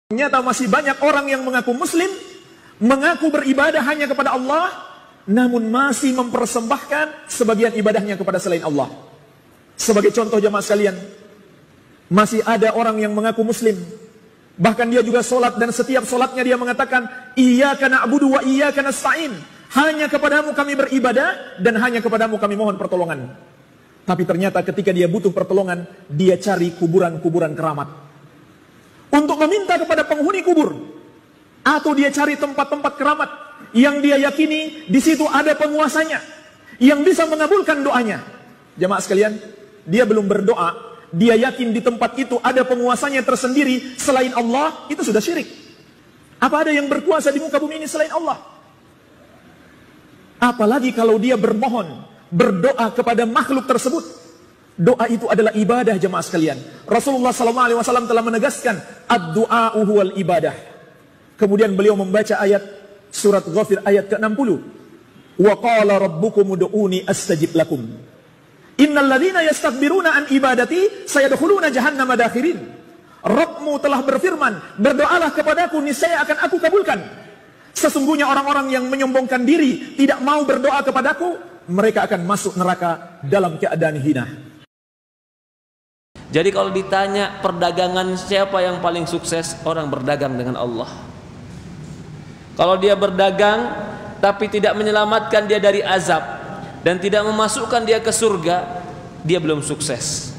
Ternyata masih banyak orang yang mengaku muslim, mengaku beribadah hanya kepada Allah, namun masih mempersembahkan sebagian ibadahnya kepada selain Allah. Sebagai contoh jemaah sekalian, masih ada orang yang mengaku muslim, bahkan dia juga sholat, dan setiap sholatnya dia mengatakan, Iyyaka na'budu wa iyyaka nasta'in, hanya kepadamu kami beribadah, dan hanya kepadamu kami mohon pertolongan. Tapi ternyata ketika dia butuh pertolongan, dia cari kuburan-kuburan keramat untuk meminta kepada penghuni kubur, atau dia cari tempat-tempat keramat yang dia yakini di situ ada penguasanya yang bisa mengabulkan doanya. Jemaah sekalian, dia belum berdoa, dia yakin di tempat itu ada penguasanya tersendiri selain Allah, itu sudah syirik. Apa ada yang berkuasa di muka bumi ini selain Allah? Apalagi kalau dia bermohon, berdoa kepada makhluk tersebut. Doa itu adalah ibadah jemaah sekalian. Rasulullah SAW telah menegaskan, ad-du'a'u huwal ibadah. Kemudian beliau membaca ayat surat Ghafir ayat ke-60. Wa qala rabbukum ud'uni astajib lakum. Innal ladzina yastakbiruna an ibadati sayadkhuluna jahannama dakhirin. Rabbmu telah berfirman, berdoalah kepadaku, niscaya akan aku kabulkan. Sesungguhnya orang-orang yang menyombongkan diri, tidak mau berdoa kepadaku, mereka akan masuk neraka dalam keadaan hina. Jadi kalau ditanya perdagangan siapa yang paling sukses, orang berdagang dengan Allah. Kalau dia berdagang tapi tidak menyelamatkan dia dari azab dan tidak memasukkan dia ke surga, dia belum sukses.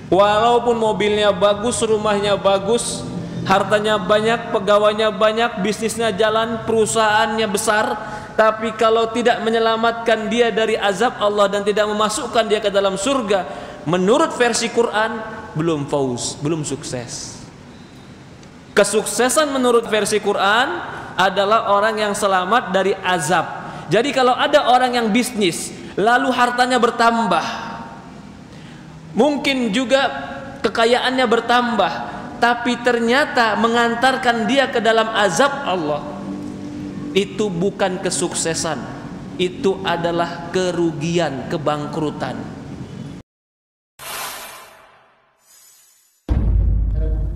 Walaupun mobilnya bagus, rumahnya bagus, hartanya banyak, pegawainya banyak, bisnisnya jalan, perusahaannya besar, tapi kalau tidak menyelamatkan dia dari azab Allah dan tidak memasukkan dia ke dalam surga, menurut versi Quran, belum fauz, belum sukses. Kesuksesan menurut versi Quran adalah orang yang selamat dari azab. Jadi kalau ada orang yang bisnis, lalu hartanya bertambah, mungkin juga kekayaannya bertambah, tapi ternyata mengantarkan dia ke dalam azab Allah, itu bukan kesuksesan, itu adalah kerugian, kebangkrutan.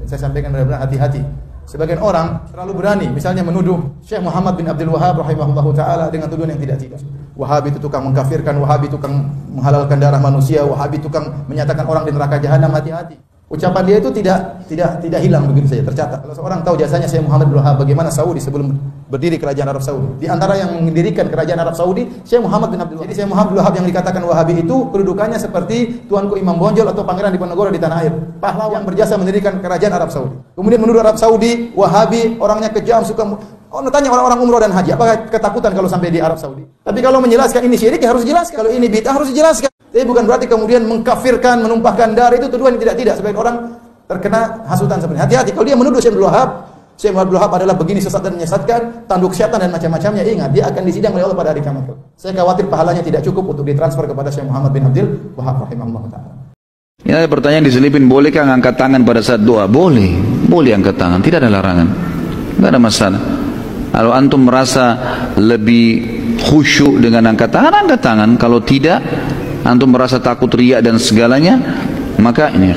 Saya sampaikan benar-benar hati-hati. Sebagian orang terlalu berani, misalnya menuduh Syekh Muhammad bin Abdul Wahhab rahimahullahu taala dengan tuduhan yang tidak. Wahabi itu tukang mengkafirkan, Wahabi tukang menghalalkan darah manusia, Wahabi tukang menyatakan orang di neraka jahanam. Hati-hati. Ucapan dia itu tidak hilang begitu saja, tercatat. Kalau seorang tahu jasanya Syekh Muhammad bin Abdul Wahhab, bagaimana Saudi sebelum berdiri kerajaan Arab Saudi. Di antara yang mendirikan kerajaan Arab Saudi, Syekh Muhammad bin Abdul Wahhab. Jadi Syekh Muhammad bin Abdul Wahhab yang dikatakan Wahabi itu kedudukannya seperti Tuanku Imam Bonjol atau Pangeran Diponegoro di tanah air. Pahlawan yang berjasa mendirikan kerajaan Arab Saudi. Kemudian menuduh Arab Saudi, Wahabi, orangnya kejam, suka tanya orang-orang umroh dan haji, apakah ketakutan kalau sampai di Arab Saudi? Tapi kalau menjelaskan ini syirik, ya harus jelaskan. Kalau ini bid'ah, harus dijelaskan. Tapi bukan berarti kemudian mengkafirkan, menumpahkan darah, itu tuduhan yang tidak. Sebagian orang terkena hasutan sebenarnya. Hati-hati kalau dia menuduh Syekh Abdul Wahhab, Syekh Abdul Wahhab adalah begini, sesat dan menyesatkan, tanduk syaitan dan macam-macamnya. Ingat, dia akan disidang oleh Allah pada hari kiamat. Saya khawatir pahalanya tidak cukup untuk ditransfer kepada Syekh Muhammad bin Abdul Wahhab rahimahullah taala. Ya, pertanyaan diselipin, bolehkah angkat tangan pada saat doa? Boleh, boleh angkat tangan, tidak ada larangan, tidak ada masalah. Kalau antum merasa lebih khusyuk dengan angkat tangan. Kalau tidak, antum merasa takut riya dan segalanya, maka ini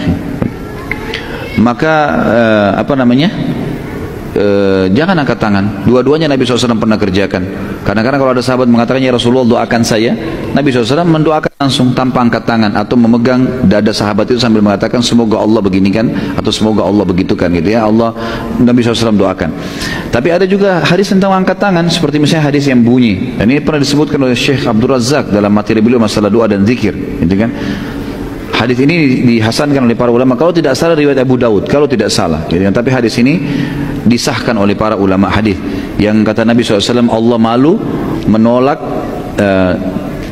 jangan angkat tangan. Dua-duanya Nabi SAW pernah kerjakan. Kadang-kadang kalau ada sahabat mengatakan, ya Rasulullah doakan saya, Nabi SAW mendoakan langsung tanpa angkat tangan, atau memegang dada sahabat itu sambil mengatakan semoga Allah beginikan atau semoga Allah begitukan gitu ya. Nabi SAW doakan. Tapi ada juga hadis tentang angkat tangan, seperti misalnya hadis yang bunyi, dan ini pernah disebutkan oleh Syekh Abdul Razak dalam materi beliau masalah doa dan zikir gitu kan. Hadis ini dihasankan oleh para ulama, kalau tidak salah riwayat Abu Daud, kalau tidak salah gitu kan. Tapi hadis ini disahkan oleh para ulama hadis, yang kata Nabi SAW, Allah malu menolak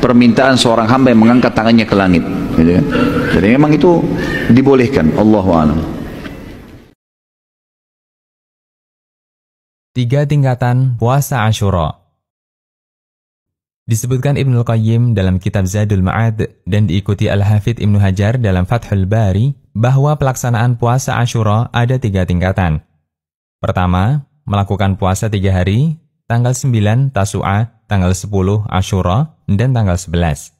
permintaan seorang hamba yang mengangkat tangannya ke langit gitu kan. Jadi memang itu dibolehkan. Allahu a'lam. 3 tingkatan puasa Asyura. Disebutkan Ibnul Qayyim dalam kitab Zadul Ma'ad dan diikuti Al-Hafidh Ibnu Hajar dalam Fathul Bari bahwa pelaksanaan puasa Asyura ada 3 tingkatan. Pertama, melakukan puasa 3 hari, tanggal 9 Tasu'a, tanggal 10 Asyura, dan tanggal 11.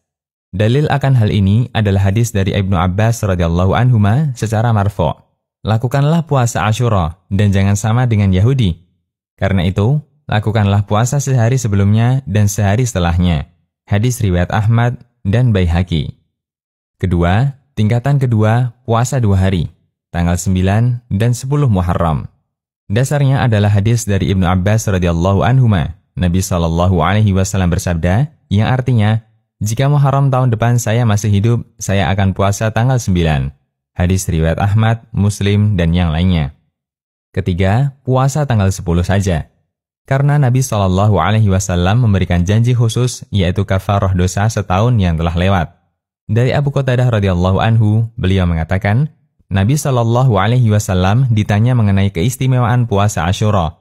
Dalil akan hal ini adalah hadis dari Ibnu Abbas radhiyallahu anhuma secara marfu'. lakukanlah puasa Asyura dan jangan sama dengan Yahudi. Karena itu, lakukanlah puasa sehari sebelumnya dan sehari setelahnya. Hadis riwayat Ahmad dan Baihaqi. Kedua, tingkatan kedua, puasa 2 hari, tanggal 9 dan 10 Muharram. Dasarnya adalah hadis dari Ibnu Abbas radhiyallahu anhuma. Nabi SAW bersabda, yang artinya, jika Muharram tahun depan saya masih hidup, saya akan puasa tanggal 9. Hadis riwayat Ahmad, Muslim, dan yang lainnya. Ketiga, puasa tanggal 10 saja. Karena Nabi SAW memberikan janji khusus, yaitu kafarah dosa setahun yang telah lewat. Dari Abu Qatadah radhiyallahu anhu, beliau mengatakan, Nabi SAW ditanya mengenai keistimewaan puasa Asyura.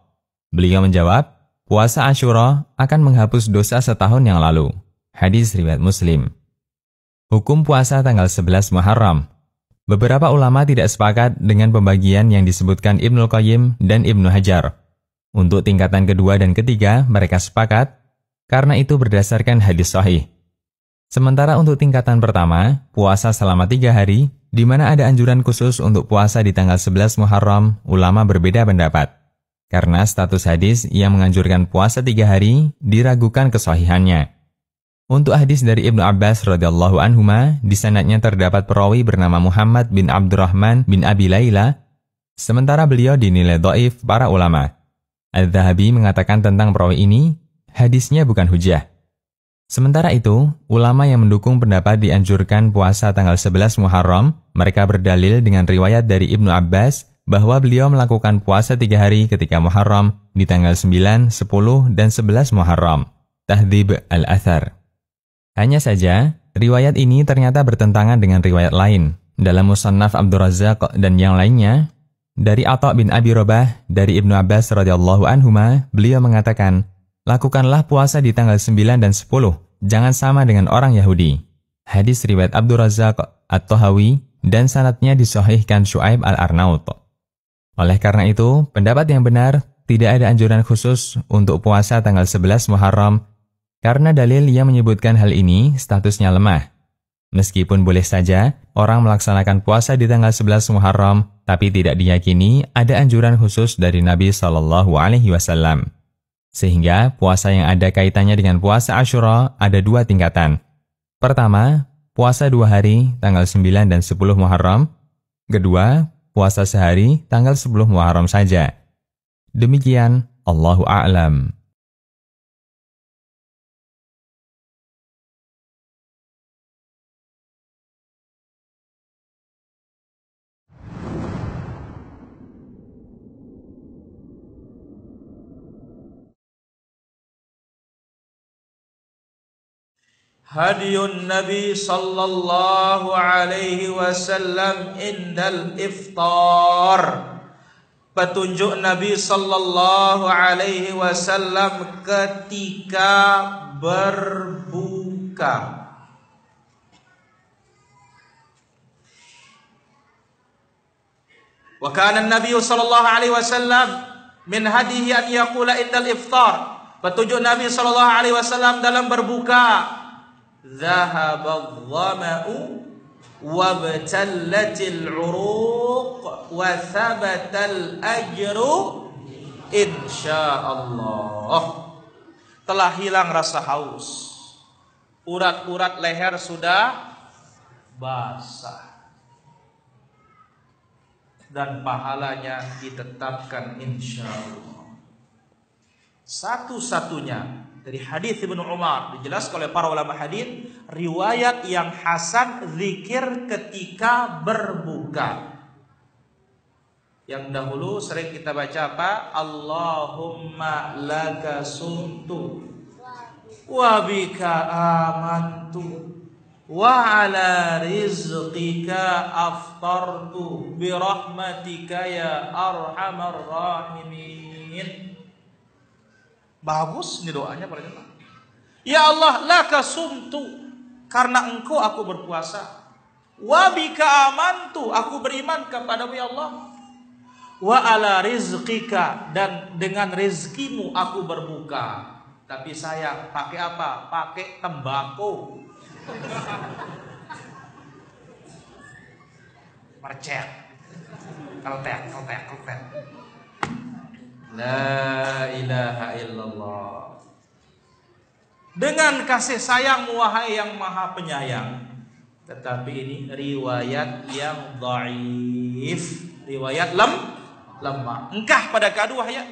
Beliau menjawab, puasa Asyura akan menghapus dosa setahun yang lalu. Hadis riwayat Muslim. Hukum puasa tanggal 11 Muharram. Beberapa ulama tidak sepakat dengan pembagian yang disebutkan Ibnul Qayyim dan Ibnu Hajar. Untuk tingkatan kedua dan ketiga, mereka sepakat, karena itu berdasarkan hadis sahih. Sementara untuk tingkatan pertama, puasa selama 3 hari, di mana ada anjuran khusus untuk puasa di tanggal 11 Muharram, ulama berbeda pendapat. Karena status hadis yang menganjurkan puasa 3 hari, diragukan kesahihannya. Untuk hadis dari Ibnu Abbas radhiyallahu anhuma, di sanadnya terdapat perawi bernama Muhammad bin Abdurrahman bin Abi Layla, sementara beliau dinilai dhaif para ulama. Al-Dhahabi mengatakan tentang perawi ini, hadisnya bukan hujjah. Sementara itu, ulama yang mendukung pendapat dianjurkan puasa tanggal 11 Muharram, mereka berdalil dengan riwayat dari Ibnu Abbas bahwa beliau melakukan puasa 3 hari ketika Muharram di tanggal 9, 10, dan 11 Muharram. Tahdhib al-Athar. Hanya saja, riwayat ini ternyata bertentangan dengan riwayat lain. Dalam Musannaf Abdur Razzaq dan yang lainnya, dari Atha bin Abi Rabah, dari Ibnu Abbas radhiyallahu anhuma, beliau mengatakan, lakukanlah puasa di tanggal 9 dan 10, jangan sama dengan orang Yahudi. Hadis riwayat Abdur Razzaq, At-Tahawi, dan sanadnya disahihkan Syu'aib al-Arnaut. Oleh karena itu, pendapat yang benar, tidak ada anjuran khusus untuk puasa tanggal 11 Muharram, karena dalil yang menyebutkan hal ini statusnya lemah. Meskipun boleh saja orang melaksanakan puasa di tanggal 11 Muharram, tapi tidak diyakini ada anjuran khusus dari Nabi SAW. Sehingga puasa yang ada kaitannya dengan puasa Asyura ada 2 tingkatan. Pertama, puasa 2 hari tanggal 9 dan 10 Muharram. Kedua, puasa sehari tanggal 10 Muharram saja. Demikian, Allahu a'lam. Hadiyun Nabi sallallahu alaihi wasallam indal iftar. Petunjuk Nabi sallallahu alaihi wasallam ketika berbuka. Wa kana an-nabiy sallallahu alaihi wasallam min hadihi an yaqula indal iftar. Petunjuk Nabi sallallahu alaihi wasallam dalam berbuka, Zahabal dhama'u wabtallatil uruq wa thabatal ajru insyaallah. Telah hilang rasa haus, urat-urat leher sudah basah, dan pahalanya ditetapkan insyaallah. Satu-satunya dari hadis Ibnu Umar dijelaskan oleh para ulama hadis, riwayat yang hasan zikir ketika berbuka. Yang dahulu sering kita baca apa? Allahumma laka sumtu wa bika amantu wa ala rizqika aftartu bi rahmatika ya arhamar rahimin. Bagus nih doanya para jemaah. Ya Allah, laka sumtu, karena engkau aku berpuasa. Wa bika amantu, aku beriman kepadamu ya Allah. Wa ala rizqika, dan dengan rezekimu aku berbuka. Tapi sayang, pakai apa? Pakai tembakau. Mercek. keltek. La ilaha illallah. Dengan kasih sayang wahai yang maha penyayang. Tetapi ini riwayat yang dhaif, riwayat lemah. Engkah pada kedua ya.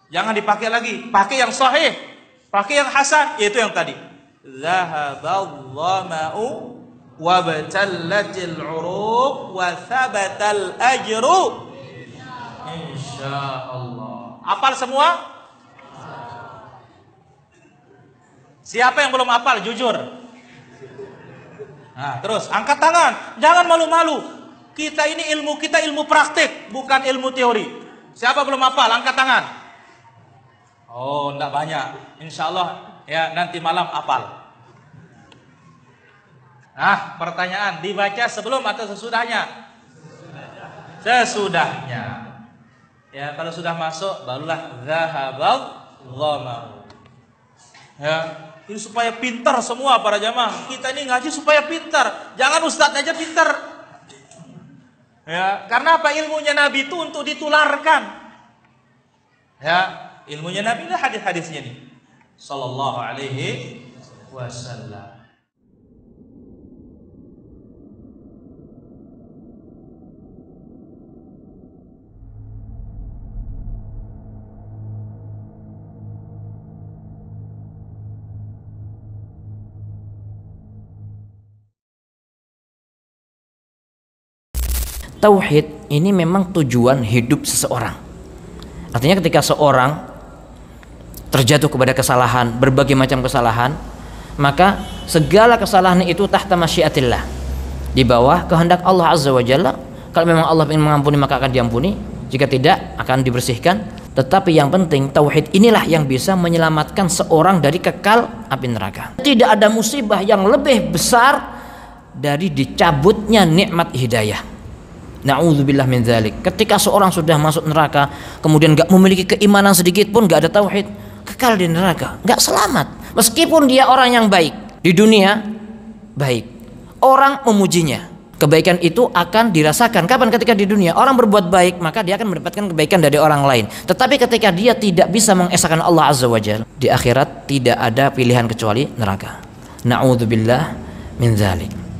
Jangan dipakai lagi, pakai yang sahih, pakai yang hasan, yaitu yang tadi. Zahabal dhama'u wa batallatil 'uruq wa thabatal ajru insyaallah. Hafal semua? Siapa yang belum hafal jujur? Nah, terus angkat tangan, jangan malu-malu. Kita ini ilmu kita ilmu praktik, bukan ilmu teori. Siapa belum hafal? Angkat tangan. Oh, enggak banyak. Insyaallah ya nanti malam hafal. Nah, pertanyaan dibaca sebelum atau sesudahnya? Sesudahnya. Ya, kalau sudah masuk barulah zahabal dhama'u. Ya, ini supaya pintar semua para jamaah. Kita ini ngaji supaya pintar. Jangan ustaz aja pintar. Ya, karena apa? Ilmunya Nabi itu untuk ditularkan. Ya, ilmunya Nabi lah hadis-hadisnya nih. Sallallahu alaihi wasallam. Tauhid ini memang tujuan hidup seseorang. Artinya ketika seorang terjatuh kepada kesalahan, berbagai macam kesalahan, maka segala kesalahan itu tahta masyiatillah, di bawah kehendak Allah Azza wa Jalla. Kalau memang Allah ingin mengampuni maka akan diampuni, jika tidak akan dibersihkan. Tetapi yang penting tauhid inilah yang bisa menyelamatkan seorang dari kekal api neraka. Tidak ada musibah yang lebih besar dari dicabutnya nikmat hidayah. Na'udzubillah min dzalik. Ketika seorang sudah masuk neraka, kemudian gak memiliki keimanan sedikit pun, gak ada tauhid, kekal di neraka, gak selamat. Meskipun dia orang yang baik di dunia, baik, orang memujinya, kebaikan itu akan dirasakan. Kapan? Ketika di dunia orang berbuat baik, maka dia akan mendapatkan kebaikan dari orang lain. Tetapi ketika dia tidak bisa mengesahkan Allah Azza wa Jalla, di akhirat tidak ada pilihan kecuali neraka. Na'udzubillah min dzalik.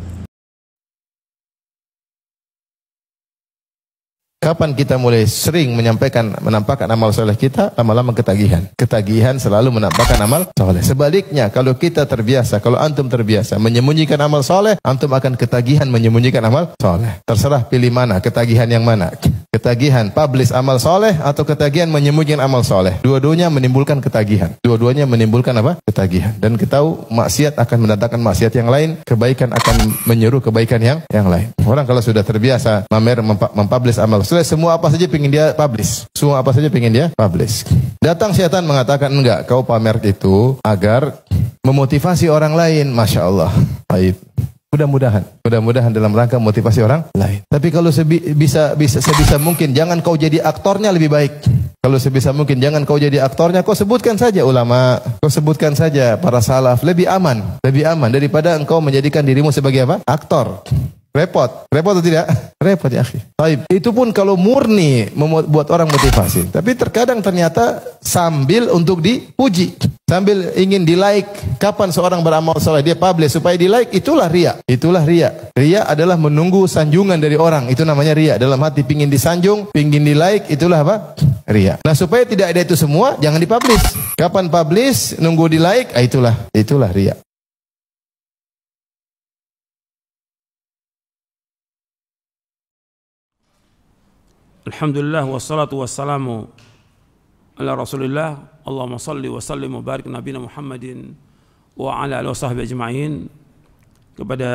Kapan kita mulai sering menampakkan amal soleh kita, lama-lama ketagihan. Ketagihan selalu menampakkan amal soleh. Sebaliknya, kalau kita terbiasa, kalau antum terbiasa menyembunyikan amal soleh, antum akan ketagihan menyembunyikan amal soleh. Terserah pilih mana, ketagihan yang mana. Ketagihan publish amal soleh atau ketagihan menyembunyikan amal soleh. Dua-duanya menimbulkan ketagihan. Dua-duanya menimbulkan apa? Ketagihan. Dan kita tahu maksiat akan mendatangkan maksiat yang lain, kebaikan akan menyuruh kebaikan yang lain. Orang kalau sudah terbiasa mempublish amal soleh, semua apa saja pengen dia publish. Semua apa saja pengen dia publish. Datang syaitan mengatakan, enggak, kau pamer itu agar memotivasi orang lain. Masya Allah. Baik. Mudah-mudahan dalam rangka motivasi orang lain. Tapi kalau sebisa mungkin jangan kau jadi aktornya, lebih baik. Kalau sebisa mungkin jangan kau jadi aktornya, kau sebutkan saja ulama, kau sebutkan saja para salaf, lebih aman daripada engkau menjadikan dirimu sebagai apa? Aktor. Repot atau tidak? Repot ya akhi. Baik. Itu pun kalau murni membuat orang motivasi. Tapi terkadang ternyata sambil untuk dipuji, sambil ingin di like. Kapan seorang beramal soleh dia publish supaya di like, itulah riya. Riya adalah menunggu sanjungan dari orang. Itu namanya riya. Dalam hati pingin disanjung, pingin di like, itulah apa? Riya. Nah, supaya tidak ada itu semua, jangan dipublish. Kapan publish, nunggu di like, itulah riya. Alhamdulillah wassalatu wassalamu ala Rasulillah. Allahumma salli wa sallim wa barik nabiyina Muhammadin wa ala alihi wasahbihi ajma'in. Kepada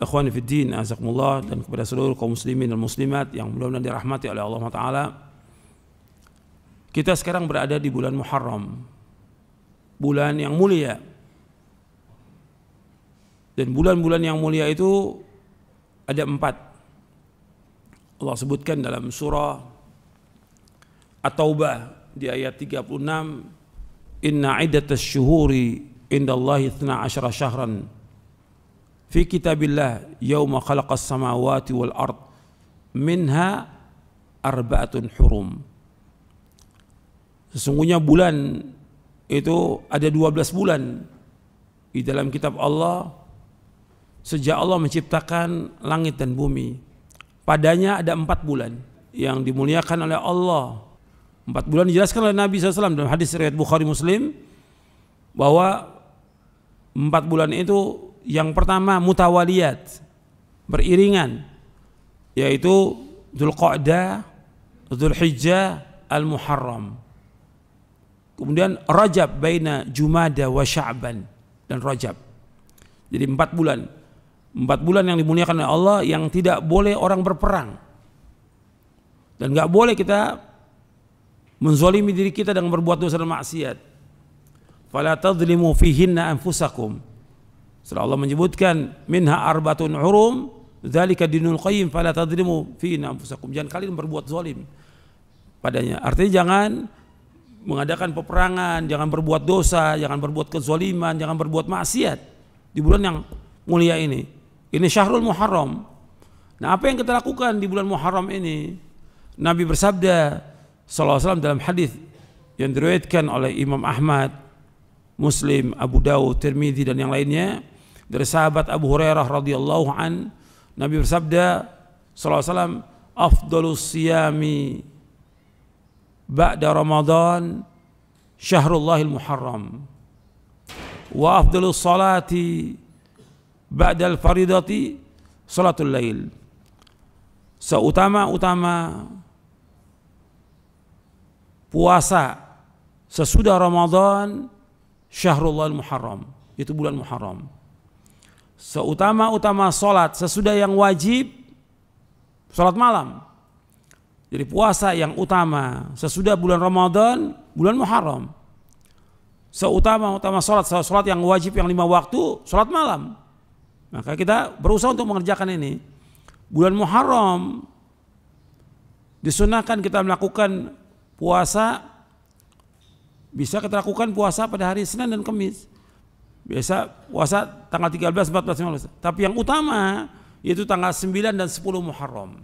ikhwani fid din, azakumullah, dan kepada seluruh kaum muslimin dan muslimat yang mudah-mudahan dirahmati oleh Allah Taala. Kita sekarang berada di bulan Muharram, bulan yang mulia. Dan bulan-bulan yang mulia itu ada 4. Allah sebutkan dalam surah At-Taubah di ayat 36, inna iddatas syuhuri indallahi 12 syahran fi kitabillah yauma khalaqas samawati wal ard minha arba'atun hurum. Sesungguhnya bulan itu ada 12 bulan di dalam kitab Allah sejak Allah menciptakan langit dan bumi. Padanya ada 4 bulan yang dimuliakan oleh Allah. 4 bulan dijelaskan oleh Nabi SAW dalam hadis riwayat Bukhari Muslim bahwa 4 bulan itu yang pertama mutawaliyat, beriringan, yaitu Dzulqa'dah, Dzulhijjah, Al-Muharram. Kemudian Rajab, baina Jumada wa Sya'ban, dan Rajab. Jadi 4 bulan. 4 bulan yang dimuliakan oleh Allah, yang tidak boleh orang berperang. Dan gak boleh kita menzalimi diri kita dengan berbuat dosa dan maksiat. Fala tadhlimu fihinna anfusakum. Setelah Allah menyebutkan minha arbatun hurum, dzalika dinul qayyim, fala tadhlimu fihinna anfusakum. Jangan kalian berbuat zalim padanya. Artinya jangan mengadakan peperangan, jangan berbuat dosa, jangan berbuat kezaliman, jangan berbuat maksiat di bulan yang mulia ini. Ini Syahrul Muharram. Nah, apa yang kita lakukan di bulan Muharram ini? Nabi bersabda sallallahu alaihi wasallam dalam hadis yang diriwayatkan oleh Imam Ahmad, Muslim, Abu Dawud, Tirmidzi dan yang lainnya dari sahabat Abu Hurairah radhiyallahu an, Nabi bersabda sallallahu alaihi wasallam, afdhalus siyami ba'da Ramadan syahrullahil muharram wa afdhalus salati ba'da al-faridati salatul lail. Seutama-utama puasa sesudah Ramadan Syahrul Muharram, itu bulan Muharram. Seutama-utama salat sesudah yang wajib, salat malam. Jadi puasa yang utama sesudah bulan Ramadan, bulan Muharram. Seutama-utama salat yang wajib yang 5 waktu, salat malam. Maka kita berusaha untuk mengerjakan ini. Bulan Muharram disunahkan kita melakukan puasa, bisa kita lakukan puasa pada hari Senin dan Kamis. Biasa puasa tanggal 13, 14, 15. Tapi yang utama yaitu tanggal 9 dan 10 Muharram.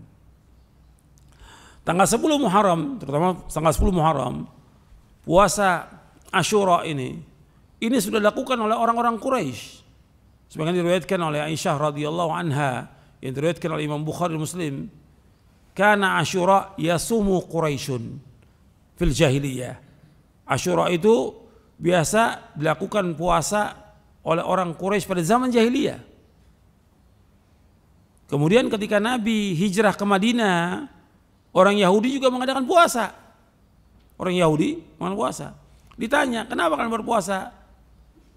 Tanggal 10 Muharram, terutama tanggal 10 Muharram, puasa Asyura ini sudah dilakukan oleh orang-orang Quraisy. Sebagaimana diriwayatkan oleh Aisyah radhiyallahu anha, yang diriwayatkan oleh Imam Bukhari Muslim, kana Asyura yasumu Quraisyun fil jahiliyah. Asyura itu biasa dilakukan puasa oleh orang Quraisy pada zaman jahiliyah. Kemudian ketika Nabi hijrah ke Madinah, orang Yahudi juga mengadakan puasa. Orang Yahudi mengadakan puasa. Ditanya, kenapa kalian berpuasa?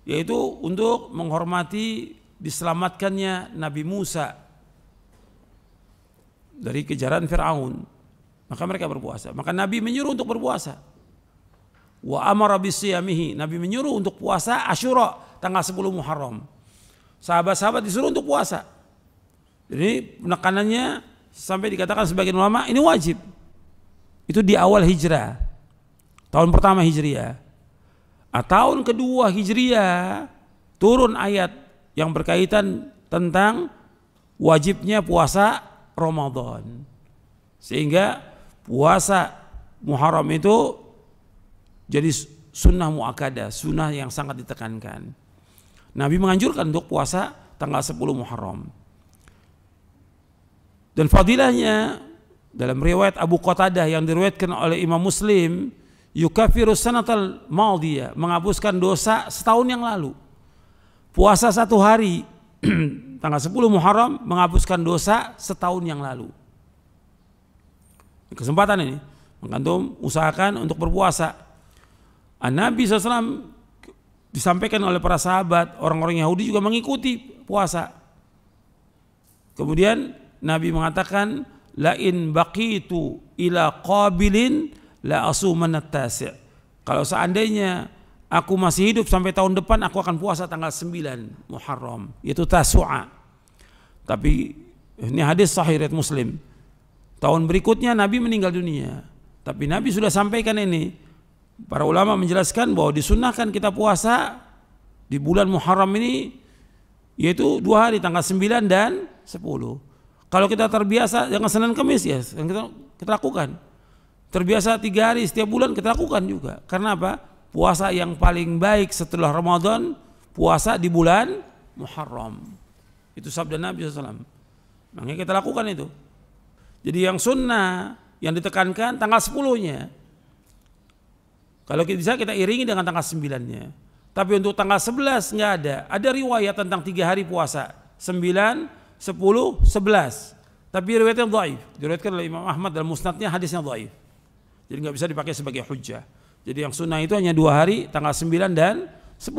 Yaitu untuk menghormati diselamatkannya Nabi Musa dari kejaran Fir'aun. Maka mereka berpuasa. Maka Nabi menyuruh untuk berpuasa. Wa amara bisiyamihi, Nabi menyuruh untuk puasa Asyura tanggal 10 Muharram. Sahabat-sahabat disuruh untuk puasa. Jadi penekanannya sampai dikatakan sebagian ulama ini wajib. Itu di awal hijrah, tahun pertama hijriah. Tahun kedua hijriah turun ayat yang berkaitan tentang wajibnya puasa Ramadan, sehingga puasa Muharram itu jadi sunnah muakkadah, sunnah yang sangat ditekankan. Nabi menganjurkan untuk puasa tanggal 10 Muharram. Dan fadilahnya dalam riwayat Abu Qatadah yang diriwayatkan oleh Imam Muslim, yukaffiru sanatal madiyah, menghapuskan dosa setahun yang lalu. Puasa 1 hari tanggal 10 Muharram menghapuskan dosa setahun yang lalu. Kesempatan ini mengantum usahakan untuk berpuasa. Nabi SAW disampaikan oleh para sahabat, orang-orang Yahudi juga mengikuti puasa. Kemudian Nabi mengatakan, la in baqitu ila qabilin la asumanat tasi'. Kalau seandainya aku masih hidup sampai tahun depan, aku akan puasa tanggal 9 Muharram, yaitu Tasu'a. Tapi ini hadis sahih riwayat Muslim. Tahun berikutnya Nabi meninggal dunia. Tapi Nabi sudah sampaikan ini. Para ulama menjelaskan bahwa disunnahkan kita puasa di bulan Muharram ini, yaitu 2 hari, tanggal 9 dan 10. Kalau kita terbiasa dengan Senin Kamis ya kita lakukan. Terbiasa 3 hari setiap bulan kita lakukan juga. Karena apa? Puasa yang paling baik setelah Ramadan, puasa di bulan Muharram. Itu sabda Nabi SAW. Makanya kita lakukan itu. Jadi yang sunnah, yang ditekankan tanggal 10-nya. Kalau bisa kita iringi dengan tanggal 9-nya. Tapi untuk tanggal 11 nggak ada. Ada riwayat tentang 3 hari puasa. 9, 10, 11. Tapi riwayatnya dhaif. Diriwayatkan oleh Imam Ahmad dalam musnadnya, hadisnya dhaif. Jadi nggak bisa dipakai sebagai hujjah. Jadi yang sunnah itu hanya 2 hari, tanggal 9 dan 10.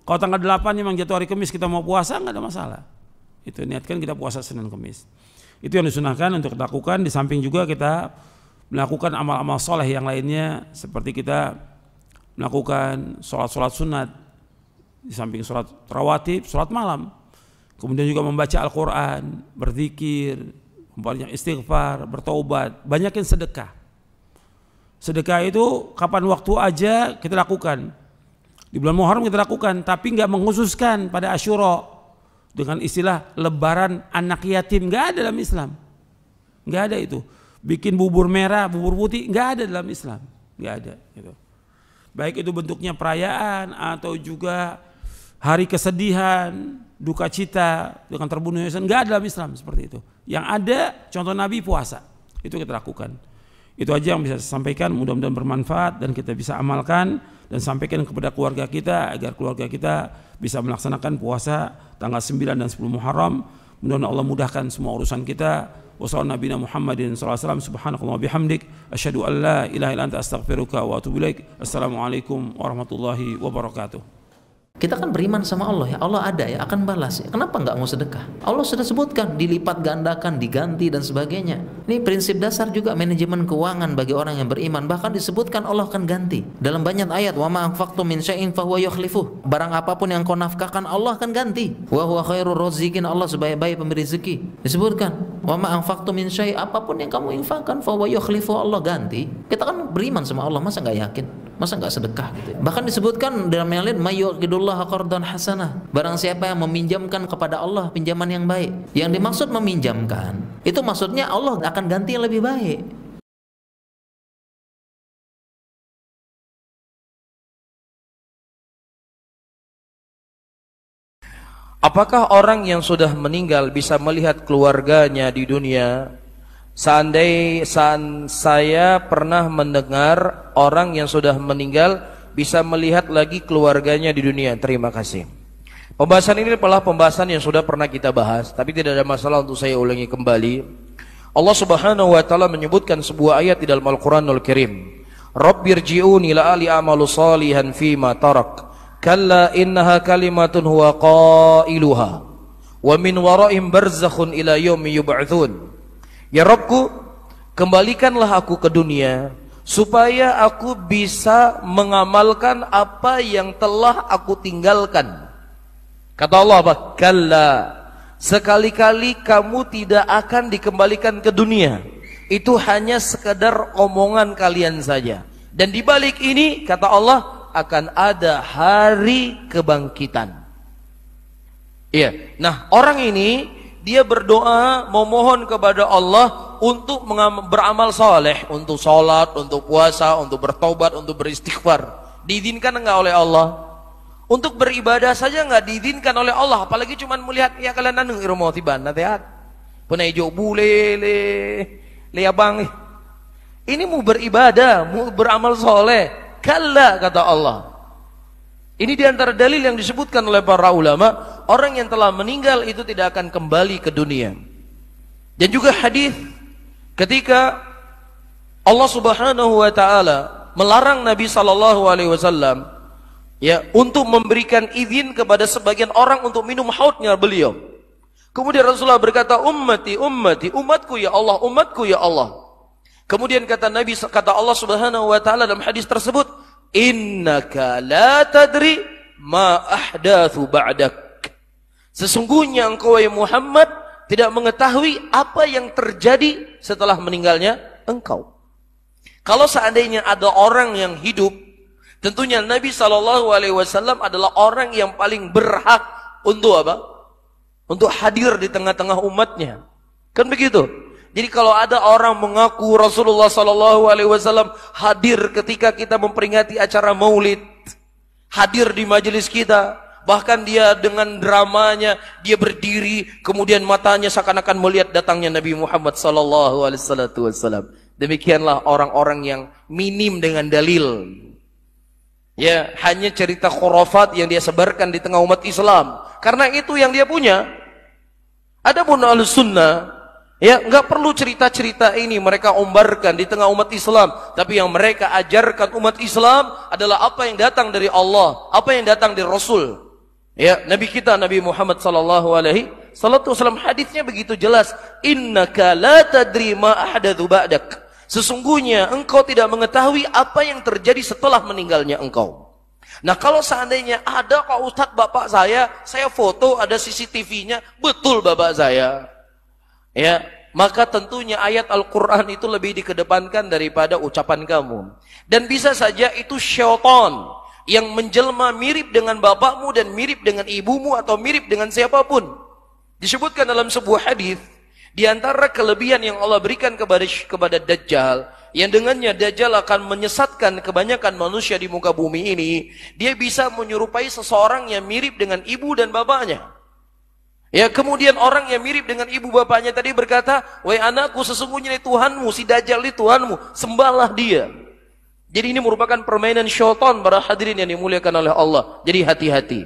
Kalau tanggal 8 memang jatuh hari Kamis kita mau puasa, nggak ada masalah. Itu niatkan kita puasa Senin Kamis. Itu yang disunahkan untuk dilakukan. Di samping juga kita melakukan amal-amal soleh yang lainnya, seperti kita melakukan sholat-sholat sunat, di samping sholat rawatib, sholat malam. Kemudian juga membaca Al-Quran, berzikir, memperbanyak istighfar, bertaubat, banyakin sedekah. Sedekah itu kapan waktu aja kita lakukan. Di bulan Muharram kita lakukan, tapi nggak mengkhususkan pada Asyura dengan istilah lebaran anak yatim. Nggak ada dalam Islam, nggak ada itu. Bikin bubur merah, bubur putih, nggak ada dalam Islam, nggak ada. Gitu. Baik itu bentuknya perayaan atau juga hari kesedihan, duka cita dengan terbunuhnya, nggak ada dalam Islam seperti itu. Yang ada contoh Nabi puasa, itu kita lakukan. Itu aja yang bisa saya sampaikan, mudah-mudahan bermanfaat dan kita bisa amalkan dan sampaikan kepada keluarga kita agar keluarga kita bisa melaksanakan puasa tanggal 9 dan 10 Muharram. Mudah-mudahan Allah mudahkan semua urusan kita. Wassalamualaikum Muhammadin sallallahu alaihi wasallam, subhanakallah bihamdik, asyhadu an la ilaha illa anta astaghfiruka wa atubu ilaik. Assalamualaikum warahmatullahi wabarakatuh. Kita kan beriman sama Allah, ya Allah ada, ya akan balas. Ya, kenapa nggak mau sedekah? Allah sudah sebutkan, dilipat gandakan, diganti dan sebagainya. Ini prinsip dasar juga manajemen keuangan bagi orang yang beriman. Bahkan disebutkan Allah akan ganti dalam banyak ayat. Wa ma anfaqtum min syai'in fahuwa yukhlifuh. Barang apapun yang kau nafkahkan Allah akan ganti. Wa huwa khairur raziqin. Allah sebaik-baik pemberi rezeki. Disebutkan, wa ma anfaqtum min syai', apapun yang kamu infakkan fahuwa yukhlifuh, Allah ganti. Kita kan beriman sama Allah, masa nggak yakin? Masa nggak sedekah gitu ya? Bahkan disebutkan dalam yang lain, mayyuqidullaha qardan hasanah. Barang siapa yang meminjamkan kepada Allah pinjaman yang baik. Yang dimaksud meminjamkan itu maksudnya Allah akan ganti yang lebih baik. Apakah orang yang sudah meninggal bisa melihat keluarganya di dunia? Seandainya saya pernah mendengar orang yang sudah meninggal bisa melihat lagi keluarganya di dunia. Terima kasih. Pembahasan ini adalah pembahasan yang sudah pernah kita bahas, tapi tidak ada masalah untuk saya ulangi kembali. Allah Subhanahu wa taala menyebutkan sebuah ayat di dalam Al-Qur'anul Karim. Rabbirji'uni la'ali a'malu salihan fima tarak. Kalla innaha kalimatun huwa qailuha. Wa min wara'im barzakhun ila yaumi yub'atsun. Ya Rabbku, kembalikanlah aku ke dunia supaya aku bisa mengamalkan apa yang telah aku tinggalkan. Kata Allah apa? Kalla, sekali-kali kamu tidak akan dikembalikan ke dunia. Itu hanya sekedar omongan kalian saja. Dan di balik ini, kata Allah, akan ada hari kebangkitan. Iya. Nah, orang ini dia berdoa memohon kepada Allah untuk beramal saleh, untuk sholat, untuk puasa, untuk bertobat, untuk beristighfar. Diizinkan enggak oleh Allah? Untuk beribadah saja enggak diizinkan oleh Allah, apalagi cuma melihat ya kalian anu irmo tiban nasihat. Punai jo bule le abang. Ini mau beribadah, mau beramal saleh. Kalla, kata Allah. Ini diantara dalil yang disebutkan oleh para ulama, orang yang telah meninggal itu tidak akan kembali ke dunia. Dan juga hadis ketika Allah Subhanahu wa taala melarang Nabi sallallahu alaihi wasallam ya untuk memberikan izin kepada sebagian orang untuk minum haudnya beliau. Kemudian Rasulullah berkata, ummati ummati, umatku ya Allah, umatku ya Allah. Kemudian kata Allah Subhanahu wa taala dalam hadis tersebut, innaka la tadri ma ahdatsu ba'dak. Sesungguhnya engkau ya Muhammad tidak mengetahui apa yang terjadi setelah meninggalnya engkau. Kalau seandainya ada orang yang hidup, tentunya Nabi SAW adalah orang yang paling berhak untuk apa? Untuk hadir di tengah-tengah umatnya. Kan begitu. Jadi kalau ada orang mengaku Rasulullah SAW hadir ketika kita memperingati acara maulid, hadir di majelis kita, bahkan dia dengan dramanya, dia berdiri, kemudian matanya seakan-akan melihat datangnya Nabi Muhammad SAW. Demikianlah orang-orang yang minim dengan dalil. Ya, hanya cerita khurafat yang dia sebarkan di tengah umat Islam. Karena itu yang dia punya. Adapun Ahlus Sunnah, ya, nggak perlu cerita-cerita ini mereka ombarkan di tengah umat Islam, tapi yang mereka ajarkan umat Islam adalah apa yang datang dari Allah, apa yang datang dari Rasul. Ya, Nabi kita Nabi Muhammad sallallahu alaihi wasallam, hadisnya begitu jelas, innaka la tadri ma ahdatsu ba'dak. Sesungguhnya engkau tidak mengetahui apa yang terjadi setelah meninggalnya engkau. Nah, kalau seandainya ada Pak Ustadz bapak saya foto ada CCTV-nya, betul bapak saya. Ya, maka tentunya ayat Al-Quran itu lebih dikedepankan daripada ucapan kamu. Dan bisa saja itu syaitan yang menjelma mirip dengan bapakmu dan mirip dengan ibumu atau mirip dengan siapapun. Disebutkan dalam sebuah hadis, di antara kelebihan yang Allah berikan kepada Dajjal, yang dengannya Dajjal akan menyesatkan kebanyakan manusia di muka bumi ini, dia bisa menyerupai seseorang yang mirip dengan ibu dan bapaknya. Ya, kemudian orang yang mirip dengan ibu bapaknya tadi berkata, "Wahai anakku, sesungguhnya ini Tuhanmu, si Dajjal ini Tuhanmu, sembahlah dia." Jadi ini merupakan permainan syaitan para hadirin yang dimuliakan oleh Allah. Jadi hati-hati.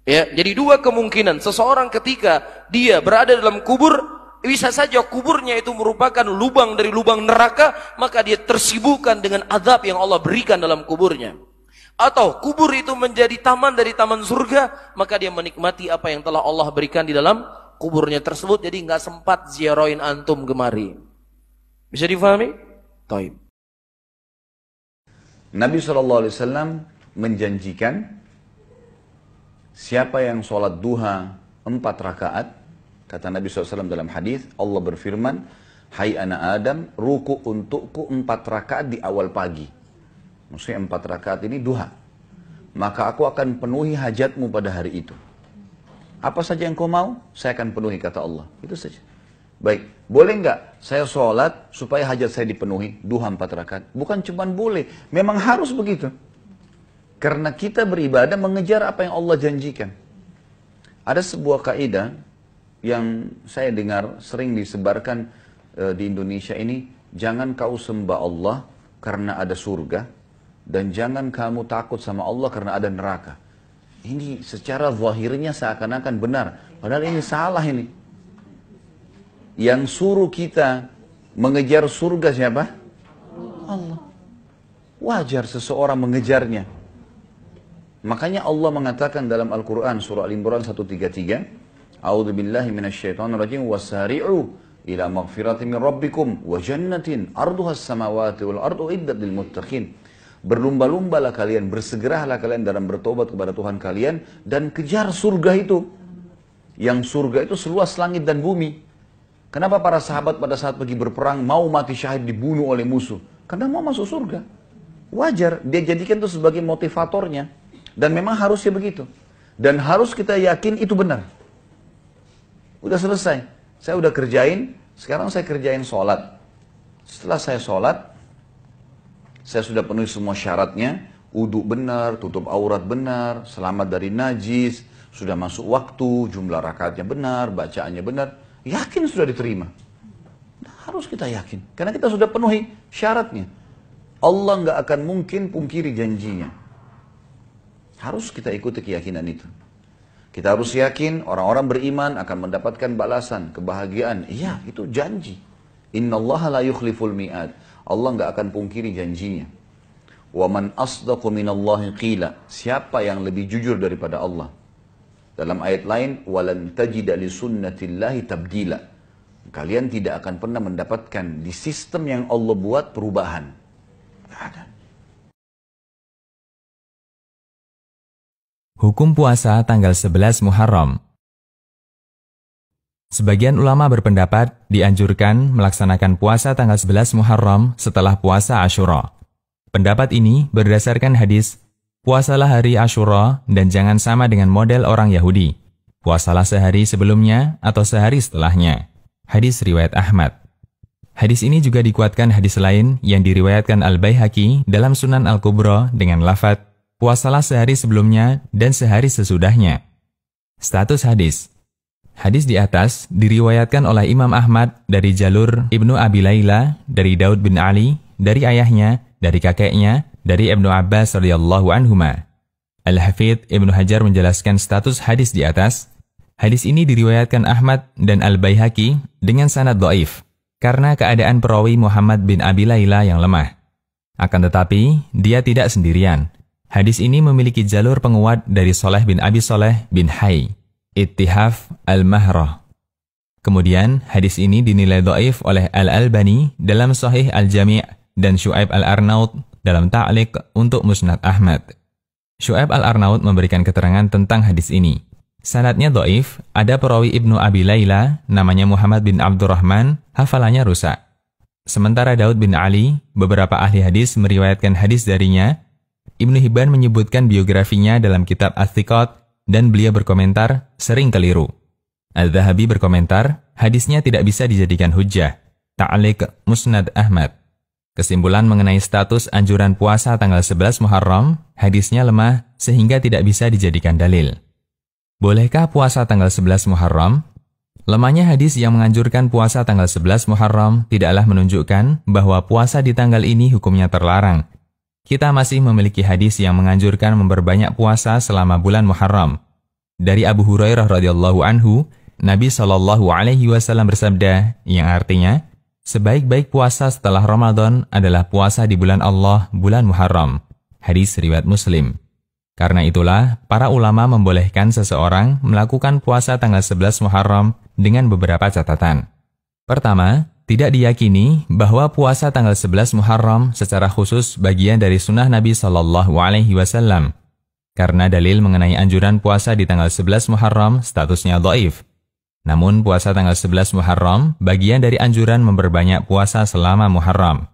Ya, jadi dua kemungkinan, seseorang ketika dia berada dalam kubur, bisa saja kuburnya itu merupakan lubang dari lubang neraka, maka dia tersibukkan dengan azab yang Allah berikan dalam kuburnya. Atau kubur itu menjadi taman dari taman surga, maka dia menikmati apa yang telah Allah berikan di dalam kuburnya tersebut. Jadi nggak sempat ziarahin antum gemari. Bisa difahami? Taib. Nabi SAW menjanjikan siapa yang sholat duha 4 rakaat, kata Nabi SAW dalam hadis, Allah berfirman, "Hai anak Adam, ruku untukku 4 rakaat di awal pagi." Maksudnya 4 rakaat ini duha. Maka aku akan penuhi hajatmu pada hari itu. Apa saja yang kau mau, saya akan penuhi, kata Allah. Itu saja. Baik, boleh nggak saya sholat supaya hajat saya dipenuhi? Duha 4 rakaat. Bukan cuma boleh, memang harus begitu. Karena kita beribadah mengejar apa yang Allah janjikan. Ada sebuah kaidah yang saya dengar sering disebarkan di Indonesia ini, jangan kau sembah Allah karena ada surga, dan jangan kamu takut sama Allah karena ada neraka. Ini secara zahirnya seakan-akan benar, padahal ini salah ini. Yang suruh kita mengejar surga siapa? Allah. Wajar seseorang mengejarnya. Makanya Allah mengatakan dalam Al-Quran surah Al-Imran 133, A'udzu billahi minasyaitonir rajim, wasari'u ila maghfiratin min rabbikum wa jannatin arduha as-samawati wal ardu iddat lil muttaqin. Berlumba-lumbalah kalian, bersegeralah kalian dalam bertobat kepada Tuhan kalian dan kejar surga itu. Yang surga itu seluas langit dan bumi. Kenapa para sahabat pada saat pergi berperang mau mati syahid dibunuh oleh musuh? Karena mau masuk surga. Wajar, dia jadikan itu sebagai motivatornya. Dan memang harusnya begitu. Dan harus kita yakin itu benar. Udah selesai. Saya udah kerjain, sekarang saya kerjain sholat. Setelah saya sholat, saya sudah penuhi semua syaratnya, wudu benar, tutup aurat benar, selamat dari najis, sudah masuk waktu, jumlah rakaatnya benar, bacaannya benar, yakin sudah diterima. Harus kita yakin, karena kita sudah penuhi syaratnya. Allah nggak akan mungkin pungkiri janjinya. Harus kita ikuti keyakinan itu. Kita harus yakin orang-orang beriman akan mendapatkan balasan, kebahagiaan. Iya, itu janji. Innallaha la yukhliful mi'ad. Allah nggak akan pungkiri janjinya. Wa man asdaqu minallahi qila. Siapa yang lebih jujur daripada Allah? Dalam ayat lain, walan tajida li sunnatillahi tabdila. Kalian tidak akan pernah mendapatkan di sistem yang Allah buat perubahan. Nggak ada. Hukum puasa tanggal 11 Muharram. Sebagian ulama berpendapat dianjurkan melaksanakan puasa tanggal 11 Muharram setelah puasa Asyura. Pendapat ini berdasarkan hadis, puasalah hari Asyura dan jangan sama dengan model orang Yahudi. Puasalah sehari sebelumnya atau sehari setelahnya. Hadis riwayat Ahmad. Hadis ini juga dikuatkan hadis lain yang diriwayatkan Al-Baihaqi dalam Sunan Al-Kubra dengan lafadz, puasalah sehari sebelumnya dan sehari sesudahnya. Status hadis. Hadis di atas diriwayatkan oleh Imam Ahmad dari jalur Ibnu Abi Layla, dari Daud bin Ali, dari ayahnya, dari kakeknya, dari Ibnu Abbas radhiyallahu anhuma. Al-Hafidz Ibnu Hajar menjelaskan status hadis di atas. Hadis ini diriwayatkan Ahmad dan Al-Baihaqi dengan sanad dhaif, karena keadaan perawi Muhammad bin Abi Layla yang lemah. Akan tetapi, dia tidak sendirian. Hadis ini memiliki jalur penguat dari Saleh bin Abi Saleh bin Hay, Ittihaf al-Mahrah. Kemudian, hadis ini dinilai dhaif oleh Al-Albani dalam Sahih Al-Jami' dan Syu'aib Al-Arnaud dalam Ta'liq untuk Musnad Ahmad. Syu'aib Al-Arnaud memberikan keterangan tentang hadis ini. Sanadnya dhaif, ada perawi Ibnu Abi Layla, namanya Muhammad bin Abdurrahman, hafalannya rusak. Sementara Daud bin Ali, beberapa ahli hadis meriwayatkan hadis darinya. Ibnu Hibban menyebutkan biografinya dalam kitab Ats-Tsiqat dan beliau berkomentar, sering keliru. Al-Dhahabi berkomentar, hadisnya tidak bisa dijadikan hujjah. Ta'liq Musnad Ahmad. Kesimpulan mengenai status anjuran puasa tanggal 11 Muharram, hadisnya lemah sehingga tidak bisa dijadikan dalil. Bolehkah puasa tanggal 11 Muharram? Lemahnya hadis yang menganjurkan puasa tanggal 11 Muharram tidaklah menunjukkan bahwa puasa di tanggal ini hukumnya terlarang. Kita masih memiliki hadis yang menganjurkan memperbanyak puasa selama bulan Muharram. Dari Abu Hurairah radhiyallahu anhu, Nabi SAW bersabda, yang artinya, sebaik-baik puasa setelah Ramadan adalah puasa di bulan Allah, bulan Muharram. Hadis riwayat Muslim. Karena itulah, para ulama membolehkan seseorang melakukan puasa tanggal 11 Muharram dengan beberapa catatan. Pertama, tidak diyakini bahwa puasa tanggal 11 Muharram secara khusus bagian dari sunnah Nabi SAW. Karena dalil mengenai anjuran puasa di tanggal 11 Muharram statusnya dhaif. Namun puasa tanggal 11 Muharram bagian dari anjuran memperbanyak puasa selama Muharram.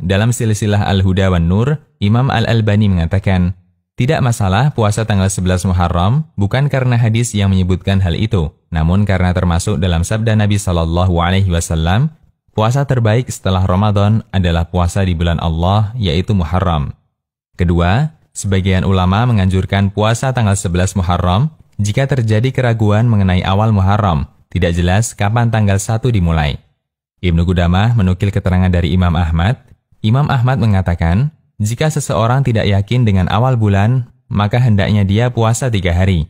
Dalam silsilah Al-Huda wan Nur, Imam Al-Albani mengatakan, tidak masalah puasa tanggal 11 Muharram bukan karena hadis yang menyebutkan hal itu, namun karena termasuk dalam sabda Nabi SAW, puasa terbaik setelah Ramadan adalah puasa di bulan Allah, yaitu Muharram. Kedua, sebagian ulama menganjurkan puasa tanggal 11 Muharram jika terjadi keraguan mengenai awal Muharram, tidak jelas kapan tanggal 1 dimulai. Ibnu Qudamah menukil keterangan dari Imam Ahmad. Imam Ahmad mengatakan, jika seseorang tidak yakin dengan awal bulan, maka hendaknya dia puasa 3 hari.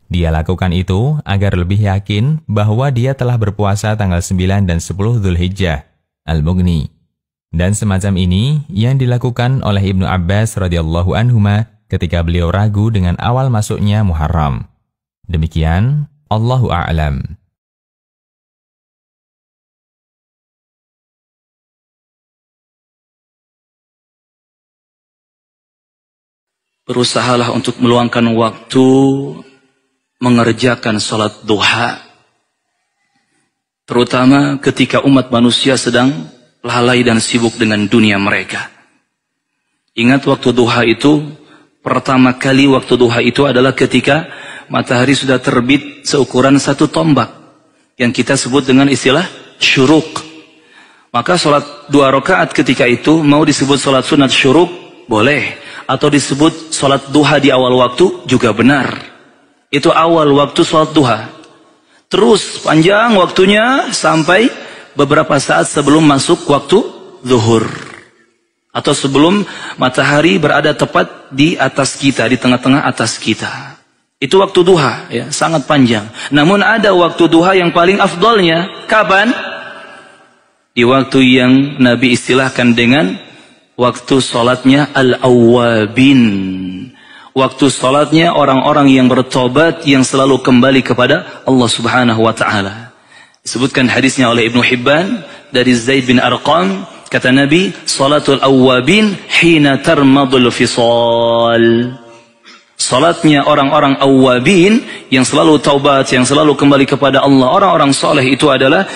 Dia lakukan itu agar lebih yakin bahwa dia telah berpuasa tanggal 9 dan 10 Dzulhijjah. Al-Mughni. Dan semacam ini yang dilakukan oleh Ibnu Abbas radhiyallahu anhuma ketika beliau ragu dengan awal masuknya Muharram. Demikian, Allahu a'lam. Berusahalah untuk meluangkan waktu mengerjakan sholat duha, terutama ketika umat manusia sedang lalai dan sibuk dengan dunia mereka. Ingat, waktu duha itu, pertama kali waktu duha itu adalah ketika matahari sudah terbit seukuran 1 tombak, yang kita sebut dengan istilah syuruk. Maka sholat 2 rakaat ketika itu mau disebut sholat sunat syuruk, boleh. Atau disebut sholat duha di awal waktu juga benar. Itu awal waktu sholat duha. Terus panjang waktunya sampai beberapa saat sebelum masuk waktu zuhur. Atau sebelum matahari berada tepat di atas kita, di tengah-tengah atas kita. Itu waktu duha, ya, sangat panjang. Namun ada waktu duha yang paling afdolnya. Kapan? Di waktu yang Nabi istilahkan dengan waktu sholatnya al-awwabin. Waktu sholatnya orang-orang yang bertobat, yang selalu kembali kepada Allah subhanahu wa ta'ala. Disebutkan hadisnya oleh Ibnu Hibban dari Zaid bin Arqam. Kata Nabi, sholatul awwabin hina tarmadul fisal. Sholatnya orang-orang awwabin yang selalu taubat, yang selalu kembali kepada Allah, orang-orang soleh itu adalah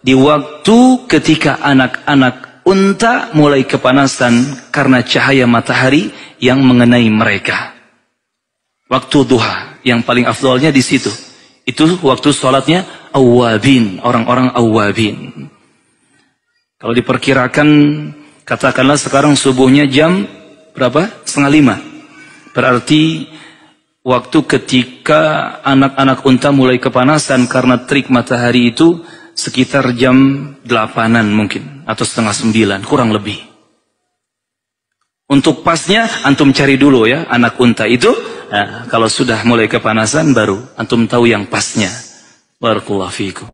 di waktu ketika anak-anak unta mulai kepanasan karena cahaya matahari yang mengenai mereka. Waktu duha yang paling afdolnya di situ. Itu waktu sholatnya awwabin, orang-orang awwabin. Kalau diperkirakan, katakanlah sekarang subuhnya jam berapa? 4:30. Berarti waktu ketika anak-anak unta mulai kepanasan karena terik matahari itu sekitar jam 8-an mungkin, atau 8:30, kurang lebih. Untuk pasnya antum cari dulu ya, anak unta itu. Nah, kalau sudah mulai kepanasan baru antum tahu yang pasnya. Barakallahu fiikum.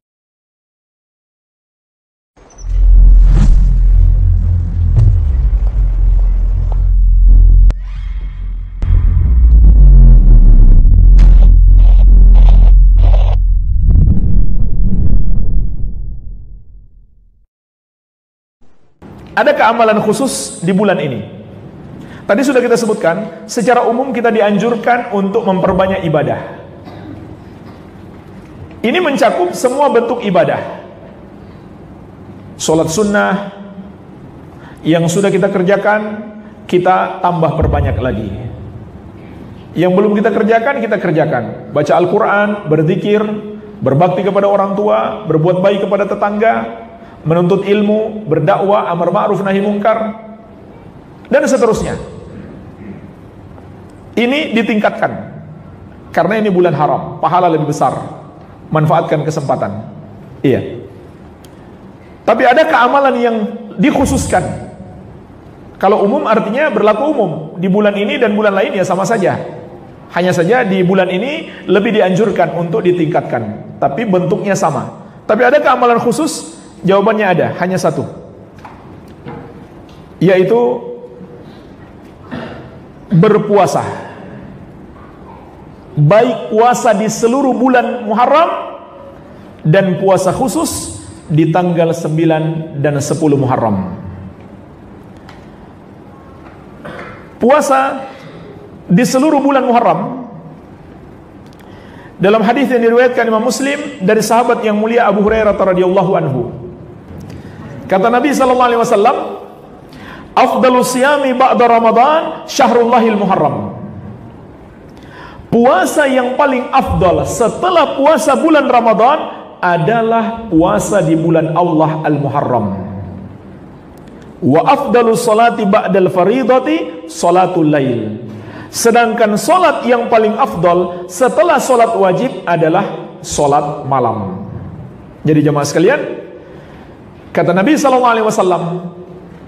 Ada keamalan khusus di bulan ini. Tadi sudah kita sebutkan, secara umum kita dianjurkan untuk memperbanyak ibadah. Ini mencakup semua bentuk ibadah. Sholat sunnah yang sudah kita kerjakan, kita tambah perbanyak lagi. Yang belum kita kerjakan. Baca Al-Quran, berzikir, berbakti kepada orang tua, berbuat baik kepada tetangga, menuntut ilmu, berdakwah, amar ma'ruf nahi mungkar, dan seterusnya. Ini ditingkatkan karena ini bulan haram, pahala lebih besar. Manfaatkan kesempatan. Iya. Tapi ada keamalan yang dikhususkan. Kalau umum artinya berlaku umum. Di bulan ini dan bulan lain ya sama saja. Hanya saja di bulan ini lebih dianjurkan untuk ditingkatkan, tapi bentuknya sama. Tapi ada keamalan khusus. Jawabannya ada, hanya satu, yaitu berpuasa. Baik puasa di seluruh bulan Muharram dan puasa khusus di tanggal 9 dan 10 Muharram. Puasa di seluruh bulan Muharram, dalam hadis yang diriwayatkan Imam Muslim dari sahabat yang mulia Abu Hurairah radhiyallahu anhu, kata Nabi sallallahu alaihi wasallam, afdalus siyami ba'da Ramadan syahrullahil Muharram. Puasa yang paling afdal setelah puasa bulan Ramadan adalah puasa di bulan Allah Al-Muharram. Wa afdalus salati ba'dal faridati salatul lail. Sedangkan salat yang paling afdal setelah salat wajib adalah salat malam. Jadi jemaah sekalian, kata Nabi SAW,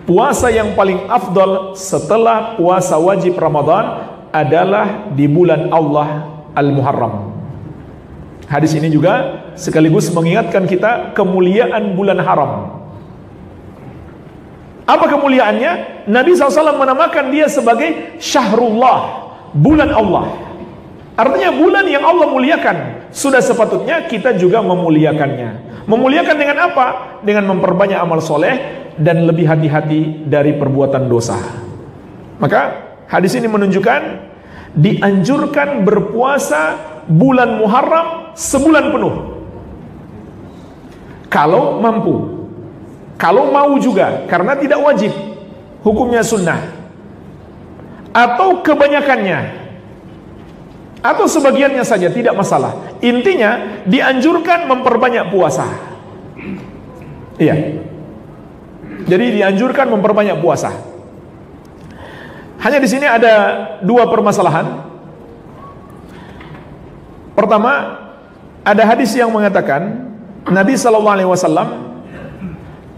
puasa yang paling afdal setelah puasa wajib Ramadan adalah di bulan Allah Al-Muharram. Hadis ini juga sekaligus mengingatkan kita kemuliaan bulan haram. Apa kemuliaannya? Nabi SAW menamakan dia sebagai Syahrullah, bulan Allah. Artinya bulan yang Allah muliakan. Sudah sepatutnya kita juga memuliakannya. Memuliakan dengan apa? Dengan memperbanyak amal soleh dan lebih hati-hati dari perbuatan dosa. Maka hadis ini menunjukkan dianjurkan berpuasa bulan Muharram sebulan penuh. Kalau mampu. Kalau mau juga, karena tidak wajib, hukumnya sunnah. Atau kebanyakannya, atau sebagiannya saja, tidak masalah. Intinya dianjurkan memperbanyak puasa. Iya. Jadi dianjurkan memperbanyak puasa. Hanya di sini ada dua permasalahan. Pertama, ada hadis yang mengatakan Nabi SAW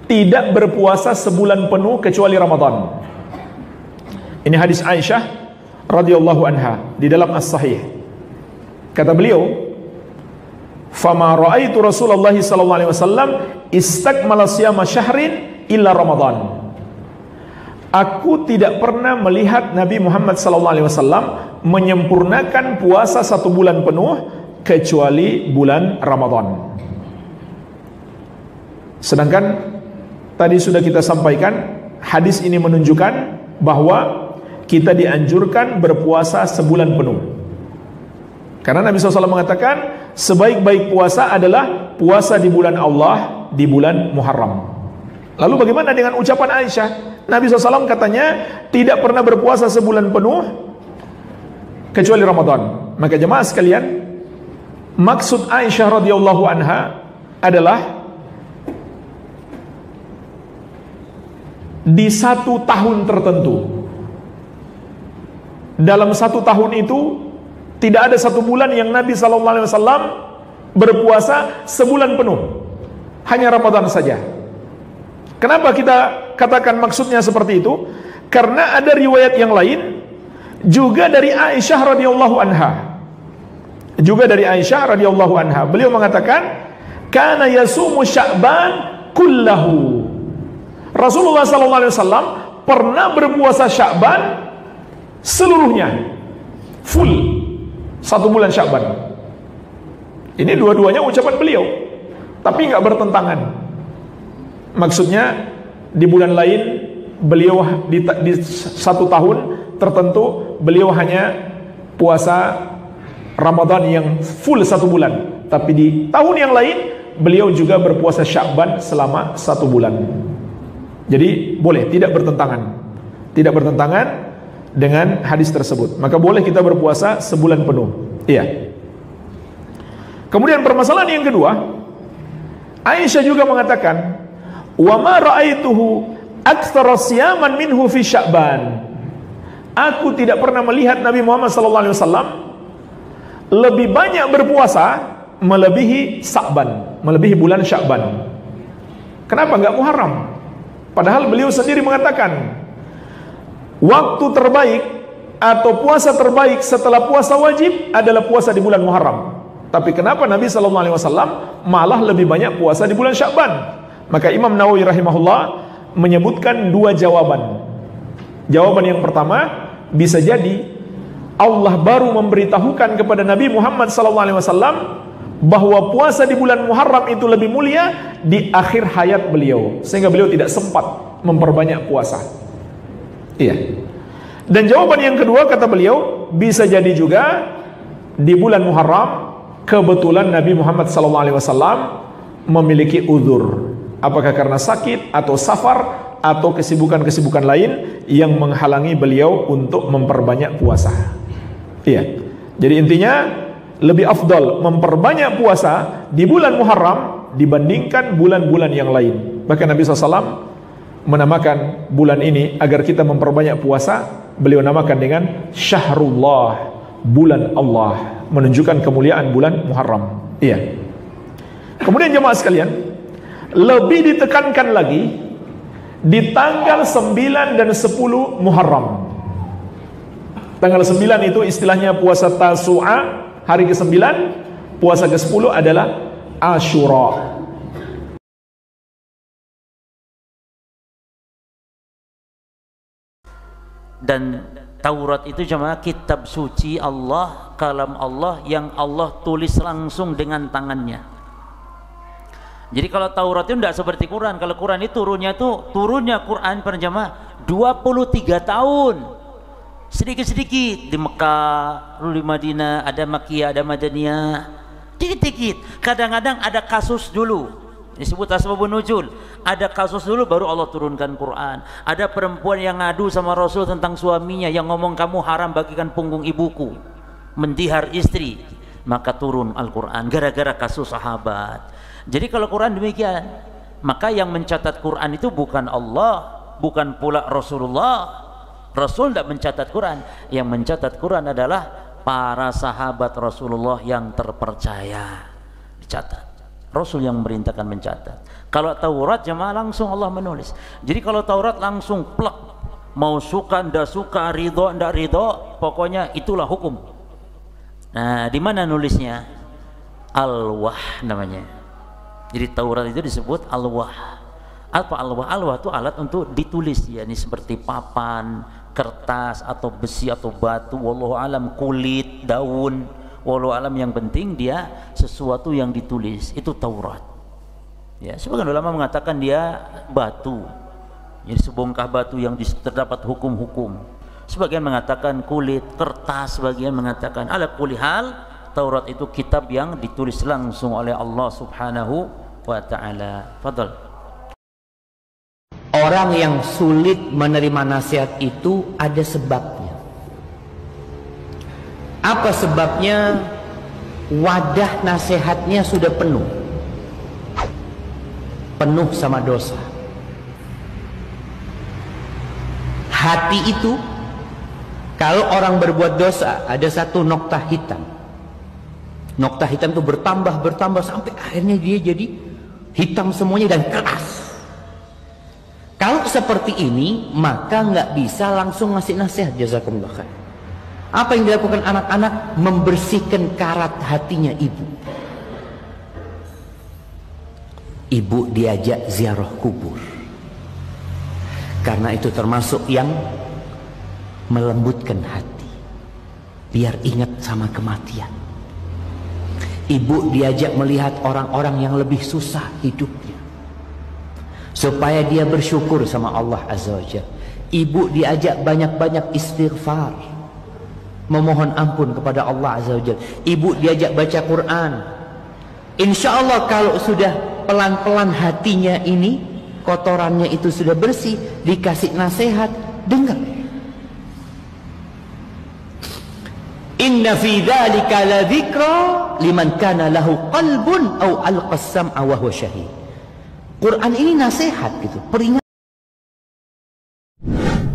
tidak berpuasa sebulan penuh kecuali Ramadan. Ini hadis Aisyah radhiyallahu anha di dalam As-Sahih. Kata beliau, "Fama ra'aitu Rasulullah sallallahu alaihi wasallam istakmala siyama syahrin illa Ramadan." Aku tidak pernah melihat Nabi Muhammad sallallahu alaihi wasallam menyempurnakan puasa satu bulan penuh kecuali bulan Ramadan. Sedangkan tadi sudah kita sampaikan, hadis ini menunjukkan bahwa kita dianjurkan berpuasa sebulan penuh. Karena Nabi SAW mengatakan, sebaik-baik puasa adalah puasa di bulan Allah, di bulan Muharram. Lalu bagaimana dengan ucapan Aisyah? Nabi SAW katanya tidak pernah berpuasa sebulan penuh kecuali Ramadan. Maka jemaah sekalian, Maksud Aisyah radhiyallahu anha adalah di 1 tahun tertentu. Dalam 1 tahun itu tidak ada 1 bulan yang Nabi SAW berpuasa sebulan penuh, hanya Ramadan saja. Kenapa kita katakan maksudnya seperti itu? Karena ada riwayat yang lain juga dari Aisyah radhiyallahu anha. Juga dari Aisyah radhiyallahu anha, beliau mengatakan, "Kana yasumu Sya'ban kullahu." Rasulullah sallallahu alaihi wasallam pernah berpuasa Sya'ban seluruhnya, full 1 bulan Sya'ban. Ini dua-duanya ucapan beliau, tapi nggak bertentangan. Maksudnya di bulan lain beliau di 1 tahun tertentu beliau hanya puasa Ramadan yang full 1 bulan, tapi di tahun yang lain beliau juga berpuasa Sya'ban selama 1 bulan. Jadi boleh, tidak bertentangan. Tidak bertentangan dengan hadis tersebut. Maka boleh kita berpuasa sebulan penuh. Iya. Kemudian permasalahan yang kedua, Aisyah juga mengatakan, "Wa ma ra'aituhu aktsara siyaman minhu fi Sya'ban." Aku tidak pernah melihat Nabi Muhammad SAW lebih banyak berpuasa melebihi Sya'ban, melebihi bulan Sya'ban. Kenapa enggak Muharram? Padahal beliau sendiri mengatakan waktu terbaik atau puasa terbaik setelah puasa wajib adalah puasa di bulan Muharram. Tapi kenapa Nabi SAW malah lebih banyak puasa di bulan Sya'ban? Maka Imam Nawawi rahimahullah menyebutkan 2 jawaban. Jawaban yang pertama, bisa jadi Allah baru memberitahukan kepada Nabi Muhammad SAW bahwa puasa di bulan Muharram itu lebih mulia di akhir hayat beliau, sehingga beliau tidak sempat memperbanyak puasa. Iya. Dan jawaban yang kedua, kata beliau, bisa jadi juga di bulan Muharram kebetulan Nabi Muhammad SAW memiliki uzur, apakah karena sakit atau safar atau kesibukan-kesibukan lain yang menghalangi beliau untuk memperbanyak puasa. Iya. Jadi intinya lebih afdal memperbanyak puasa di bulan Muharram dibandingkan bulan-bulan yang lain. Bahkan Nabi SAW menamakan bulan ini agar kita memperbanyak puasa, beliau namakan dengan Syahrullah, bulan Allah, menunjukkan kemuliaan bulan Muharram. Iya. Kemudian jemaah sekalian, lebih ditekankan lagi di tanggal 9 dan 10 Muharram. Tanggal 9 itu istilahnya puasa Tasu'a, hari ke-9, puasa ke-10 adalah Asyura. Dan Taurat itu cuma kitab suci Allah, kalam Allah yang Allah tulis langsung dengan tangannya. Jadi kalau Taurat itu tidak seperti Quran. Kalau Quran itu turunnya Quran per jamaah 23 tahun. Sedikit-sedikit di Mekah, lalu di Madinah, ada Makkiyah, ada Madaniyah, dikit-dikit. Kadang-kadang ada kasus dulu, disebut asbabun nuzul. Ada kasus dulu baru Allah turunkan Quran. Ada perempuan yang ngadu sama Rasul tentang suaminya yang ngomong, "Kamu haram bagikan punggung ibuku," mentihar istri. Maka turun Al-Quran gara-gara kasus sahabat. Jadi kalau Quran demikian, maka yang mencatat Quran itu bukan Allah, bukan pula Rasulullah. Rasul tidak mencatat Quran. Yang mencatat Quran adalah para sahabat Rasulullah yang terpercaya. Dicatat. Rasul yang memerintahkan mencatat. Kalau Taurat jemaah langsung Allah menulis. Jadi kalau Taurat langsung plek, mau suka ndak suka, ridho ndak ridho, pokoknya itulah hukum. Nah, di mana nulisnya? Alwah namanya. Jadi Taurat itu disebut alwah. Apa alwah? Alwah itu alat untuk ditulis, ya, ini seperti papan, kertas atau besi atau batu, wallahu alam, kulit, daun, wallahu alam, yang penting dia sesuatu yang ditulis, itu Taurat. Ya, sebagian ulama mengatakan dia batu. Jadi sebongkah batu yang terdapat hukum-hukum. Sebagian mengatakan kulit, kertas, sebagian mengatakan ala kulli hal, Taurat itu kitab yang ditulis langsung oleh Allah Subhanahu wa taala. Fadhal. Orang yang sulit menerima nasihat itu ada sebabnya. Apa sebabnya? wadah nasihatnya sudah penuh sama dosa. Hati itu, kalau orang berbuat dosa, ada satu nokta hitam. Nokta hitam itu bertambah sampai akhirnya dia jadi hitam semuanya dan keras. Kalau seperti ini, maka nggak bisa langsung ngasih nasihat. Jazakumullah khair. Apa yang dilakukan anak-anak? Membersihkan karat hatinya ibu. Ibu diajak ziarah kubur, karena itu termasuk yang melembutkan hati, biar ingat sama kematian. Ibu diajak melihat orang-orang yang lebih susah hidupnya, supaya dia bersyukur sama Allah Azza wa Jalla. Ibu diajak banyak-banyak istighfar, memohon ampun kepada Allah Azza wa Jalla. Ibu diajak baca Quran. Insya Allah kalau sudah pelan-pelan hatinya ini, kotorannya itu sudah bersih, dikasih nasihat, dengar. Inna fi dzalika la dzikra liman kana lahu qalbun aw alqas sam'a wa huwa syahid. Quran ini nasihat gitu, peringatan.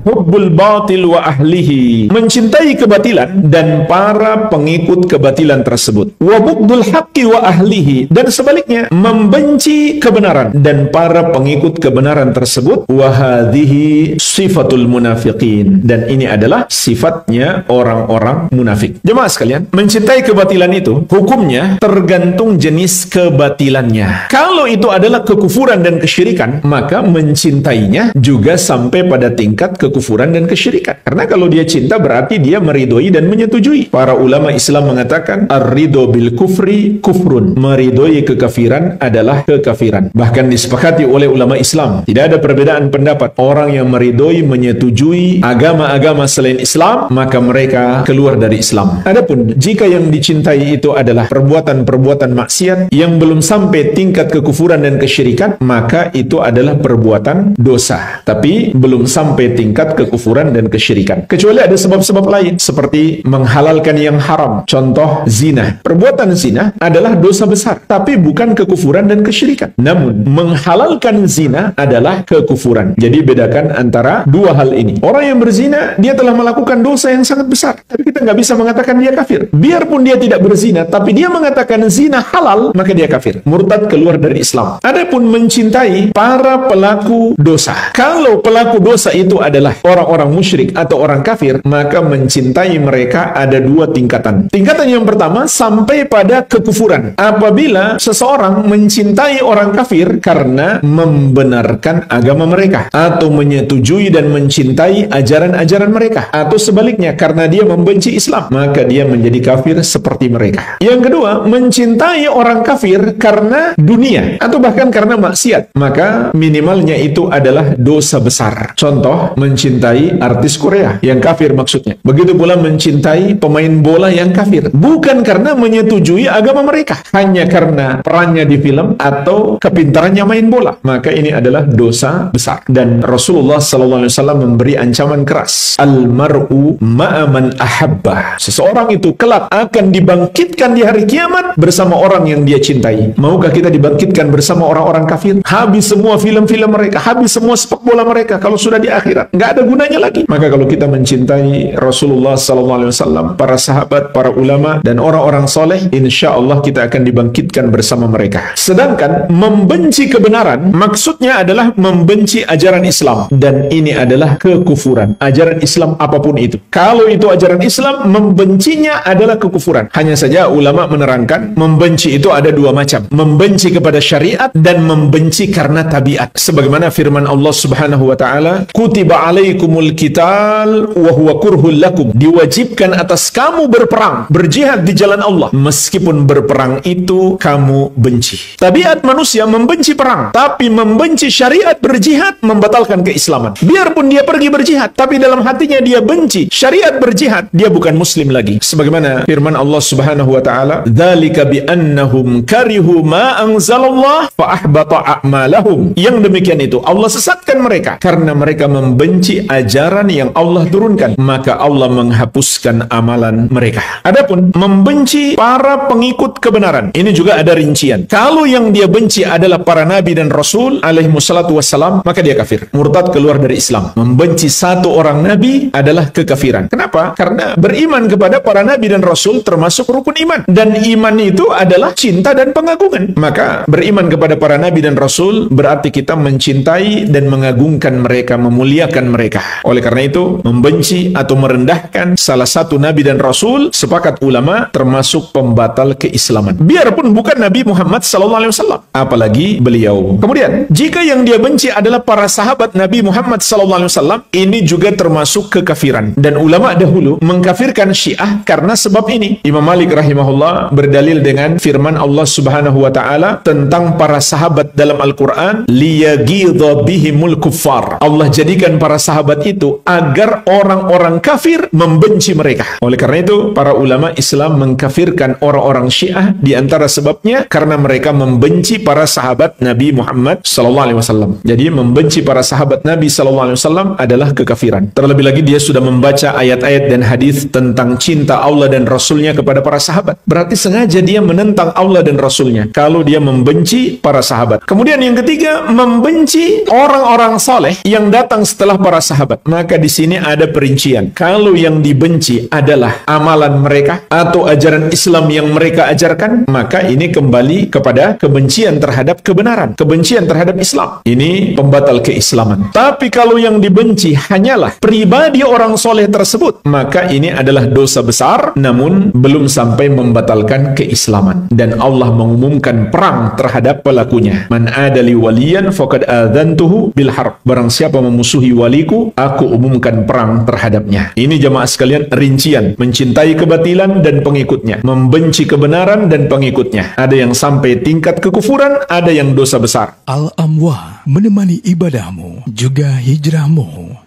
Hubbul batil wa ahlihi, mencintai kebatilan dan para pengikut kebatilan tersebut. Wa bughdul haqqi wa ahlihi, dan sebaliknya membenci kebenaran dan para pengikut kebenaran tersebut. Wa hadhihi sifatul munafiqin, dan ini adalah sifatnya orang-orang munafik. Jemaah sekalian, mencintai kebatilan itu hukumnya tergantung jenis kebatilannya. Kalau itu adalah kekufuran dan kesyirikan, maka mencintainya juga sampai pada tingkat kekufuran dan kesyirikan. Karena kalau dia cinta berarti dia meridhoi dan menyetujui. Para ulama Islam mengatakan ar-ridho bil kufri kufrun, meridhoi kekafiran adalah kekafiran. Bahkan disepakati oleh ulama Islam, tidak ada perbedaan pendapat. Orang yang meridhoi, menyetujui agama-agama selain Islam, maka mereka keluar dari Islam. Adapun jika yang dicintai itu adalah perbuatan-perbuatan maksiat yang belum sampai tingkat kekufuran dan kesyirikan, maka itu adalah perbuatan dosa, tapi belum sampai tingkat kekufuran dan kesyirikan. Kecuali ada sebab-sebab lain seperti menghalalkan yang haram. Contoh zina. Perbuatan zina adalah dosa besar, tapi bukan kekufuran dan kesyirikan. Namun menghalalkan zina adalah kekufuran. Jadi bedakan antara dua hal ini. Orang yang berzina, dia telah melakukan dosa yang sangat besar, tapi kita nggak bisa mengatakan dia kafir. Biarpun dia tidak berzina, tapi dia mengatakan zina halal, maka dia kafir, murtad, keluar dari Islam. Adapun mencintai para pelaku dosa, kalau pelaku dosa itu adalah orang-orang musyrik atau orang kafir, maka mencintai mereka ada dua tingkatan. Tingkatan yang pertama sampai pada kekufuran. Apabila seseorang mencintai orang kafir karena membenarkan agama mereka, atau menyetujui dan mencintai ajaran-ajaran mereka, atau sebaliknya karena dia membenci Islam, maka dia menjadi kafir seperti mereka. Yang kedua, mencintai orang kafir karena dunia atau bahkan karena maksiat, maka minimalnya itu adalah dosa besar. Contoh, mencintai artis Korea yang kafir maksudnya. Begitu pula mencintai pemain bola yang kafir, bukan karena menyetujui agama mereka, hanya karena perannya di film atau kepintarannya main bola, maka ini adalah dosa besar. Dan Rasulullah SAW memberi ancaman keras, al-mar'u ma'aman ahabba, seseorang itu kelak akan dibangkitkan di hari kiamat bersama orang yang dia cintai. Maukah kita dibangkitkan bersama orang-orang kafir? Habis semua film-film mereka, habis semua sepak bola mereka, kalau sudah di akhirat nggak ada gunanya lagi. Maka kalau kita mencintai Rasulullah SAW, para sahabat, para ulama, dan orang-orang soleh, insya Allah kita akan dibangkitkan bersama mereka. Sedangkan membenci kebenaran, maksudnya adalah membenci ajaran Islam, dan ini adalah kekufuran. Ajaran Islam apapun itu, kalau itu ajaran Islam, membencinya adalah kekufuran. Hanya saja ulama menerangkan, membenci itu ada dua macam: membenci kepada syariat dan membenci karena tabiat. Sebagaimana firman Allah Subhanahu wa taala, kutiba alaikumul qital wa huwa kurhul lakum, diwajibkan atas kamu berperang, berjihad di jalan Allah, meskipun berperang itu kamu benci. Tabiat manusia membenci perang, tapi membenci syariat berjihad membatalkan keislaman. Biarpun dia pergi berjihad, tapi dalam hatinya dia benci syariat berjihad, dia bukan muslim lagi. Sebagaimana firman Allah Subhanahu wa taala, dzalika bi annahum karihu ma anzalallah fa ahbata a'malahum. Yang demikian itu Allah sesatkan mereka karena mereka membenci membenci ajaran yang Allah turunkan, maka Allah menghapuskan amalan mereka. Adapun membenci para pengikut kebenaran, ini juga ada rincian. Kalau yang dia benci adalah para nabi dan rasul alaihi wassalatu wassalam, maka dia kafir, murtad, keluar dari Islam. Membenci satu orang nabi adalah kekafiran. Kenapa? Karena beriman kepada para nabi dan rasul termasuk rukun iman, dan iman itu adalah cinta dan pengagungan. Maka beriman kepada para nabi dan rasul berarti kita mencintai dan mengagungkan mereka, memuliakan mereka. Oleh karena itu, membenci atau merendahkan salah satu nabi dan rasul, sepakat ulama, termasuk pembatal keislaman. Biarpun bukan Nabi Muhammad SAW, apalagi beliau. Kemudian, jika yang dia benci adalah para sahabat Nabi Muhammad SAW, ini juga termasuk kekafiran. Dan ulama dahulu mengkafirkan Syiah karena sebab ini. Imam Malik rahimahullah berdalil dengan firman Allah Subhanahu wa taala tentang para sahabat dalam Al-Qur'an, liyaghidha bihimul kuffar. Allah jadikan para sahabat itu agar orang-orang kafir membenci mereka. Oleh karena itu, para ulama Islam mengkafirkan orang-orang Syiah, di antara sebabnya karena mereka membenci para sahabat Nabi Muhammad SAW. Jadi membenci para sahabat Nabi SAW adalah kekafiran. Terlebih lagi dia sudah membaca ayat-ayat dan hadis tentang cinta Allah dan Rasulnya kepada para sahabat. Berarti sengaja dia menentang Allah dan Rasulnya kalau dia membenci para sahabat. Kemudian yang ketiga, membenci orang-orang soleh yang datang setelah para sahabat. Maka di sini ada perincian. Kalau yang dibenci adalah amalan mereka atau ajaran Islam yang mereka ajarkan, maka ini kembali kepada kebencian terhadap kebenaran, kebencian terhadap Islam. Ini pembatal keislaman. Tapi kalau yang dibenci hanyalah pribadi orang soleh tersebut, maka ini adalah dosa besar, namun belum sampai membatalkan keislaman. Dan Allah mengumumkan perang terhadap pelakunya. Man adali waliyan faqad adzantuhu bil harb. Barang siapa memusuhi waliku, aku umumkan perang terhadapnya. Ini jamaah sekalian rincian. Mencintai kebatilan dan pengikutnya, membenci kebenaran dan pengikutnya. Ada yang sampai tingkat kekufuran, ada yang dosa besar. Al-Amwah menemani ibadahmu juga hijrahmu.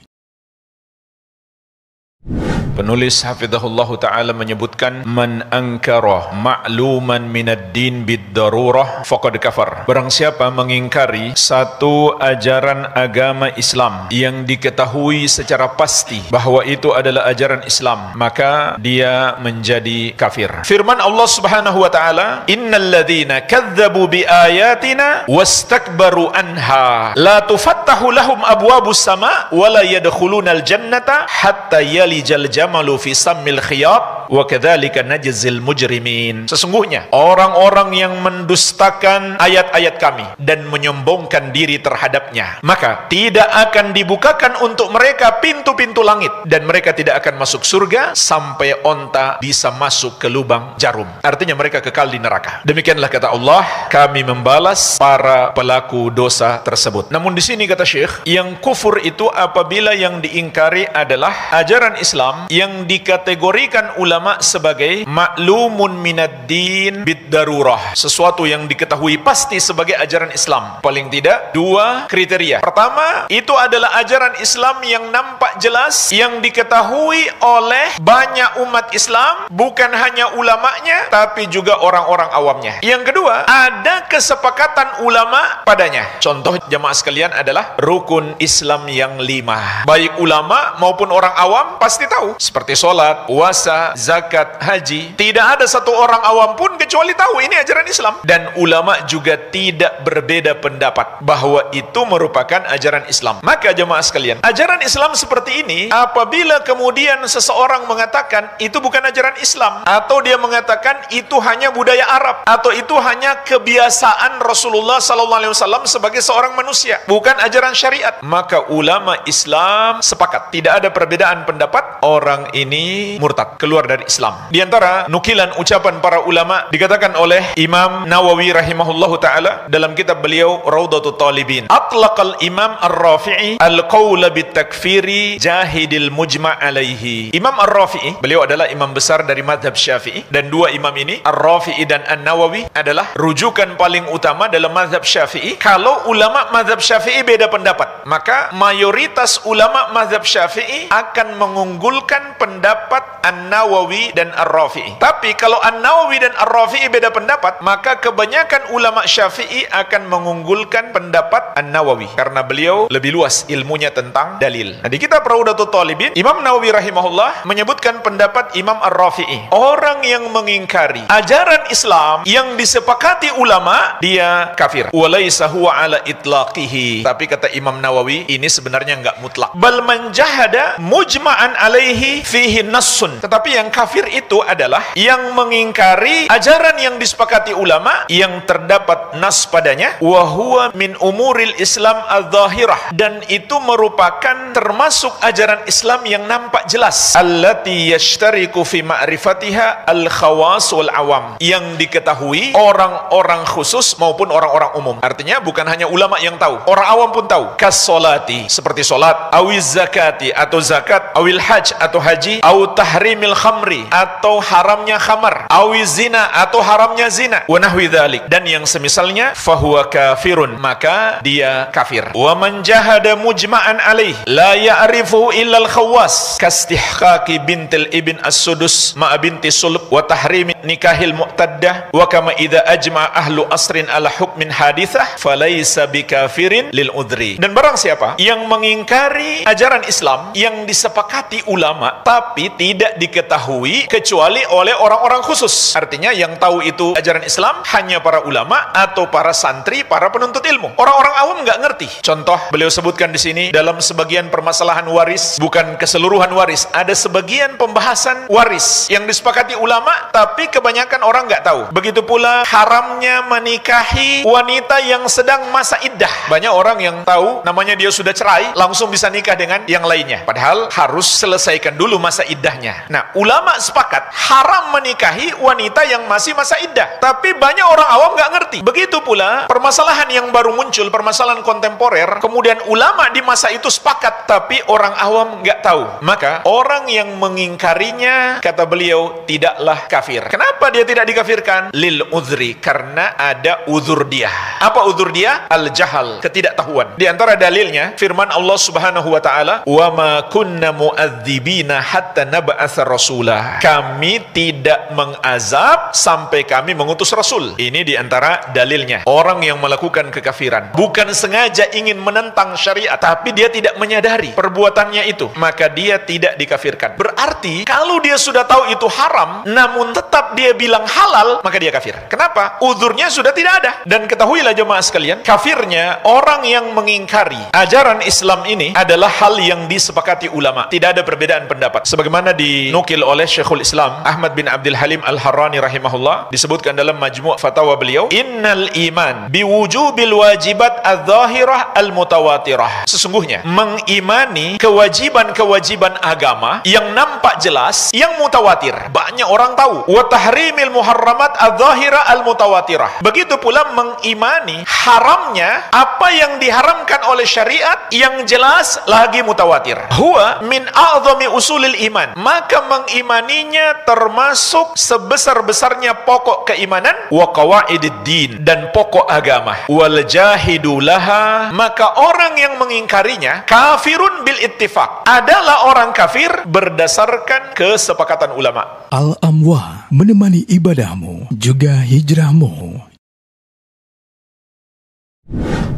Penulis hafizahullah ta'ala menyebutkan, man angkara ma'luman minad din bid-darurah faqad kafar. Barang siapa mengingkari satu ajaran agama Islam yang diketahui secara pasti bahwa itu adalah ajaran Islam, maka dia menjadi kafir. Firman Allah Subhanahu wa ta'ala, innal ladzina kadzdzabu bi ayatina wastakbaru anha la tufattahu lahum abwabus sama wa la yadkhulunal jannata hatta yalijal jamalu fi sammil khiyat wa kadzalika najzil mujrimin. Sesungguhnya orang-orang yang mendustakan ayat-ayat kami dan menyombongkan diri terhadapnya, maka tidak akan dibukakan untuk mereka pintu-pintu langit, dan mereka tidak akan masuk surga sampai onta bisa masuk ke lubang jarum. Artinya mereka kekal di neraka. Demikianlah kata Allah, kami membalas para pelaku dosa tersebut. Namun di sini kata Syekh, yang kufur itu apabila yang diingkari adalah ajaran Islam yang dikategorikan ulama sebagai ma'lumun minad din bid-darurah, sesuatu yang diketahui pasti sebagai ajaran Islam. Paling tidak dua kriteria. Pertama, itu adalah ajaran Islam yang nampak jelas, yang diketahui oleh banyak umat Islam, bukan hanya ulamanya tapi juga orang-orang awamnya. Yang kedua, ada kesepakatan ulama padanya. Contoh jamaah sekalian adalah rukun Islam yang 5. Baik ulama maupun orang awam pasti tahu, seperti sholat, puasa, zakat, haji. Tidak ada satu orang awam pun kecuali tahu ini ajaran Islam. Dan ulama juga tidak berbeda pendapat bahwa itu merupakan ajaran Islam. Maka jemaah sekalian, ajaran Islam seperti ini, apabila kemudian seseorang mengatakan itu bukan ajaran Islam, atau dia mengatakan itu hanya budaya Arab, atau itu hanya kebiasaan Rasulullah SAW sebagai seorang manusia, bukan ajaran syariat, maka ulama Islam sepakat, tidak ada perbedaan pendapat, orang ini murtad, keluar dari Islam. Di antara nukilan ucapan para ulama dikatakan oleh Imam Nawawi rahimahullahu taala dalam kitab beliau Raudhatut Talibin, atlaqal Imam Ar-Rafi'i al-qawla bitakfiri jahidil mujma' alaihi. Imam Ar-Rafi'i, beliau adalah imam besar dari mazhab Syafi'i, dan dua imam ini, Ar-Rafi'i dan An-Nawawi, adalah rujukan paling utama dalam mazhab Syafi'i. Kalau ulama mazhab Syafi'i beda pendapat, maka mayoritas ulama mazhab Syafi'i akan mengunggulkan kebanyakan pendapat An-Nawawi dan Ar-Rafi'i. Tapi kalau An-Nawawi dan Ar-Rafi'i beda pendapat, maka kebanyakan ulama Syafi'i akan mengunggulkan pendapat An-Nawawi karena beliau lebih luas ilmunya tentang dalil. Nah, di kitab Raudatul Talibin, Imam Nawawi rahimahullah menyebutkan pendapat Imam Ar-Rafi'i. Orang yang mengingkari ajaran Islam yang disepakati ulama, dia kafir. Walaysa huwa ala itlaqihi. Tapi kata Imam Nawawi, ini sebenarnya enggak mutlak. Bal man jahada mujma'an alaihi fihi nassun. Tetapi yang kafir itu adalah yang mengingkari ajaran yang disepakati ulama yang terdapat nas padanya, wa huwa min umuril Islam adz-dzahirah, dan itu merupakan termasuk ajaran Islam yang nampak jelas, allati yashtariku fi ma'rifatiha al-khawas wal awam, yang diketahui orang-orang khusus maupun orang-orang umum. Artinya bukan hanya ulama yang tahu, orang awam pun tahu. Kas-sholati, seperti solat, awiz zakati atau zakat, awil hajj atau haji, aw tahrimil khamri atau haramnya khamar, awiz zina atau haramnya zina, wa nahwi dzalik, dan yang semisalnya, fahuwa kafirun, maka dia kafir. Wa man jahada mujma'an alaih la ya'rifuhu illa al-khawas kastihqaqi bintil ibn as-sudus ma'a binti sulb wa tahrimi nikahil mu'taddah wa kama idza ajma'a ahlu asrin ala hukmin hadithah falaysa bikafirin lil udhri. Dan barang siapa yang mengingkari ajaran Islam yang disepakati ulama tapi tidak diketahui kecuali oleh orang-orang khusus, artinya yang tahu itu ajaran Islam hanya para ulama atau para santri, para penuntut ilmu. Orang-orang awam nggak ngerti. Contoh beliau sebutkan di sini, dalam sebagian permasalahan waris, bukan keseluruhan waris, ada sebagian pembahasan waris yang disepakati ulama tapi kebanyakan orang nggak tahu. Begitu pula haramnya menikahi wanita yang sedang masa iddah. Banyak orang yang tahu namanya dia sudah cerai langsung bisa nikah dengan yang lainnya, padahal harus selesaikan dulu masa iddahnya. Nah, ulama sepakat haram menikahi wanita yang masih masa iddah, tapi banyak orang awam nggak ngerti. Begitu pula permasalahan yang baru muncul, permasalahan kontemporer, kemudian ulama di masa itu sepakat tapi orang awam nggak tahu, maka orang yang mengingkarinya, kata beliau, tidaklah kafir. Kenapa dia tidak dikafirkan? Lil udhri, karena ada uzur dia. Apa uzur dia? Al-jahal, ketidaktahuan. Di antara dalilnya firman Allah Subhanahu wa taala, "Wa ma kunna mu'adzibina hatta nab'atsa rasulah." Kami tidak mengazab sampai kami mengutus rasul. Ini di antara dalilnya. Orang yang melakukan kekafiran bukan sengaja ingin menentang syariat, tapi dia tidak menyadari perbuatannya itu, maka dia tidak dikafirkan. Berarti kalau dia sudah tahu itu haram namun tetap dia bilang halal, maka dia kafir. Kenapa? Uzurnya sudah tidak ada. Dan ketahuilah jemaah sekalian, kafirnya orang yang mengingkari ajaran Islam ini adalah hal yang disepakati ulama. Tidak ada perbedaan pendapat. Sebagaimana dinukil oleh Syekhul Islam Ahmad bin Abdul Halim Al-Harrani rahimahullah, disebutkan dalam Majmu' Fatawa beliau, "Innal iman biwujubil wajibat adz-dzahirah al-mutawatirah." Sesungguhnya mengimani kewajiban-kewajiban agama yang nampak jelas, yang mutawatir, banyak orang tahu. Wa tahrimil muharramat adz-dzahirah al-mutawatirah. Begitu pula mengimani haramnya apa yang diharamkan oleh syariat yang jelas lagi mutawatir. Huwa min a'zami usulil iman. Maka mengimaninya termasuk sebesar-besarnya pokok keimanan, wa qawaidid din, dan pokok agama. Wal jahidu laha, maka orang yang mengingkarinya kafirun bil ittifaq, adalah orang kafir berdasarkan kesepakatan ulama. Al-Amwah menemani ibadahmu juga hijrahmu.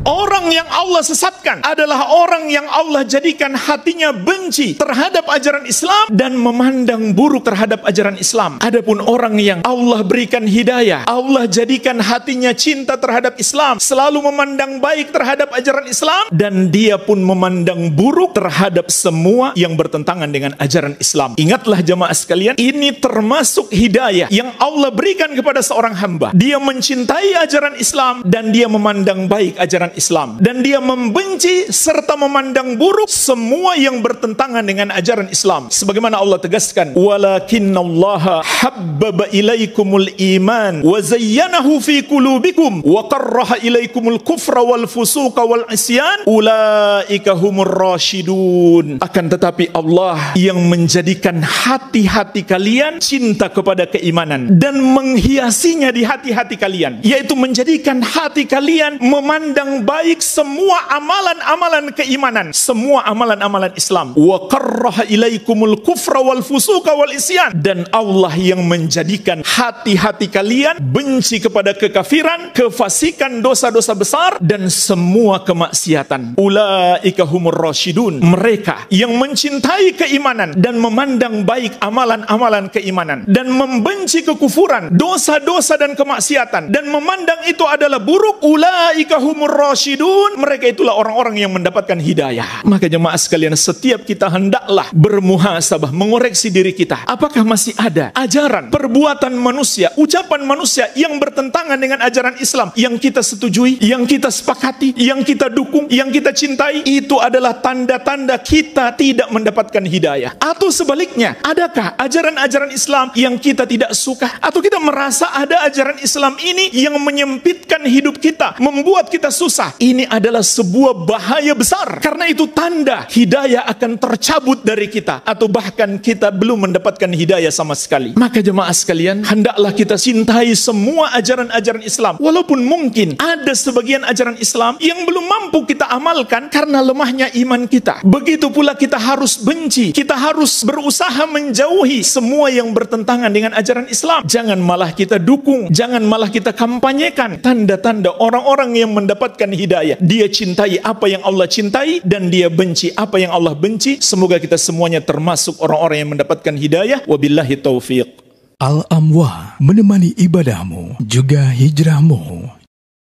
Orang yang Allah sesatkan adalah orang yang Allah jadikan hatinya benci terhadap ajaran Islam dan memandang buruk terhadap ajaran Islam. Adapun orang yang Allah berikan hidayah, Allah jadikan hatinya cinta terhadap Islam, selalu memandang baik terhadap ajaran Islam, dan dia pun memandang buruk terhadap semua yang bertentangan dengan ajaran Islam. Ingatlah jemaah sekalian, ini termasuk hidayah yang Allah berikan kepada seorang hamba. Dia mencintai ajaran Islam dan dia memandang baik ajaran Islam, dan dia membenci serta memandang buruk semua yang bertentangan dengan ajaran Islam. Sebagaimana Allah tegaskan, "Walakinnallaha habbaba ilaikumul iman wa zayyanahu fi qulubikum wa karraha ilaikumul kufra wal fusuqa wal isyan ulaika humur rasyidun." Akan tetapi Allah yang menjadikan hati-hati kalian cinta kepada keimanan dan menghiasinya di hati-hati kalian, yaitu menjadikan hati kalian memandang baik semua amalan-amalan keimanan, semua amalan-amalan Islam. Wa qarraha ilaikumul kufra wal fusuqa wal isyan, dan Allah yang menjadikan hati-hati kalian benci kepada kekafiran, kefasikan, dosa-dosa besar dan semua kemaksiatan. Ulaika humur rasyidun, mereka yang mencintai keimanan dan memandang baik amalan-amalan keimanan dan membenci kekufuran, dosa-dosa dan kemaksiatan dan memandang itu adalah buruk. Ulaika humur rasyidun, mereka itulah orang-orang yang mendapatkan hidayah. Maka jemaah sekalian, setiap kita hendaklah bermuhasabah, mengoreksi diri kita. Apakah masih ada ajaran, perbuatan manusia, ucapan manusia yang bertentangan dengan ajaran Islam yang kita setujui, yang kita sepakati, yang kita dukung, yang kita cintai? Itu adalah tanda-tanda kita tidak mendapatkan hidayah. Atau sebaliknya, adakah ajaran-ajaran Islam yang kita tidak suka, atau kita merasa ada ajaran Islam ini yang menyempitkan hidup kita, membuat kita susah? Ini adalah sebuah bahaya besar, karena itu tanda hidayah akan tercabut dari kita, atau bahkan kita belum mendapatkan hidayah sama sekali. Maka jemaah sekalian, hendaklah kita cintai semua ajaran-ajaran Islam, walaupun mungkin ada sebagian ajaran Islam yang belum mampu kita amalkan karena lemahnya iman kita. Begitu pula kita harus benci, kita harus berusaha menjauhi semua yang bertentangan dengan ajaran Islam. Jangan malah kita dukung, jangan malah kita kampanyekan. Tanda-tanda orang-orang yang mendapatkan hidayah, dia cintai apa yang Allah cintai dan dia benci apa yang Allah benci. Semoga kita semuanya termasuk orang-orang yang mendapatkan hidayah. Wabillahi taufiq. Al-Amwah menemani ibadahmu juga hijrahmu.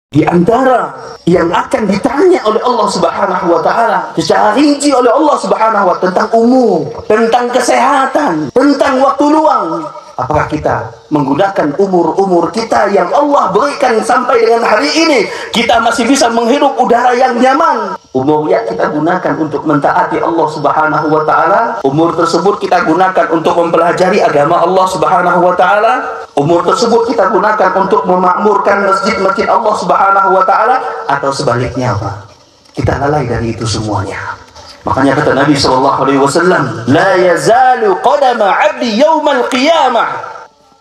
Di antara yang akan ditanya oleh Allah Subhanahu wa taala secara rinci oleh Allah Subhanahu wa taala tentang umur, tentang kesehatan, tentang waktu luang. Apakah kita menggunakan umur-umur kita yang Allah berikan sampai dengan hari ini, kita masih bisa menghirup udara yang nyaman? Umur yang kita gunakan untuk mentaati Allah Subhanahu wa taala, umur tersebut kita gunakan untuk mempelajari agama Allah Subhanahu wa taala, umur tersebut kita gunakan untuk memakmurkan masjid-masjid Allah Subhanahu wa taala, atau sebaliknya apa? Kita lalai dari itu semuanya. Makanya kata Nabi SAW, la yazalu qadama abdi yaumal qiyamah,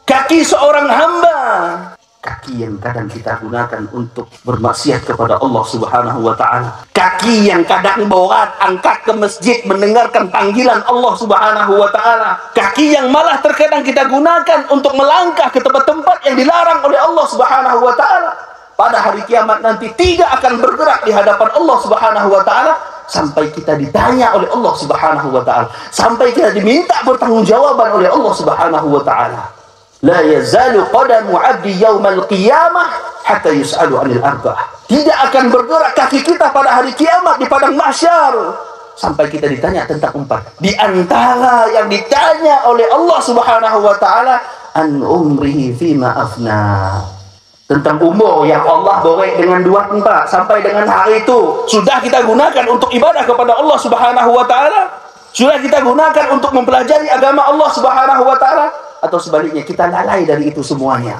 kaki seorang hamba, kaki yang kadang kita gunakan untuk bermaksiat kepada Allah Subhanahu wa taala, kaki yang kadang borat angkat ke masjid mendengarkan panggilan Allah Subhanahu wa taala, kaki yang malah terkadang kita gunakan untuk melangkah ke tempat-tempat yang dilarang oleh Allah Subhanahu wa taala. Pada hari kiamat nanti tidak akan bergerak di hadapan Allah Subhanahu wa taala sampai kita ditanya oleh Allah Subhanahu wa taala, sampai kita diminta pertanggungjawaban oleh Allah Subhanahu wa taala. La yazalu qadamu 'abdi yaumal qiyamah hatta yus'alu 'anil arba'ah. Tidak akan bergerak kaki kita pada hari kiamat di padang mahsyar sampai kita ditanya tentang 4. Di antara yang ditanya oleh Allah Subhanahu wa taala, an umrihi fima afna. Tentang umur yang Allah borek dengan 2 tempat sampai dengan hari itu sudah kita gunakan untuk ibadah kepada Allah Subhanahu wa taala, sudah kita gunakan untuk mempelajari agama Allah Subhanahu wa taala, atau sebaliknya kita lalai dari itu semuanya.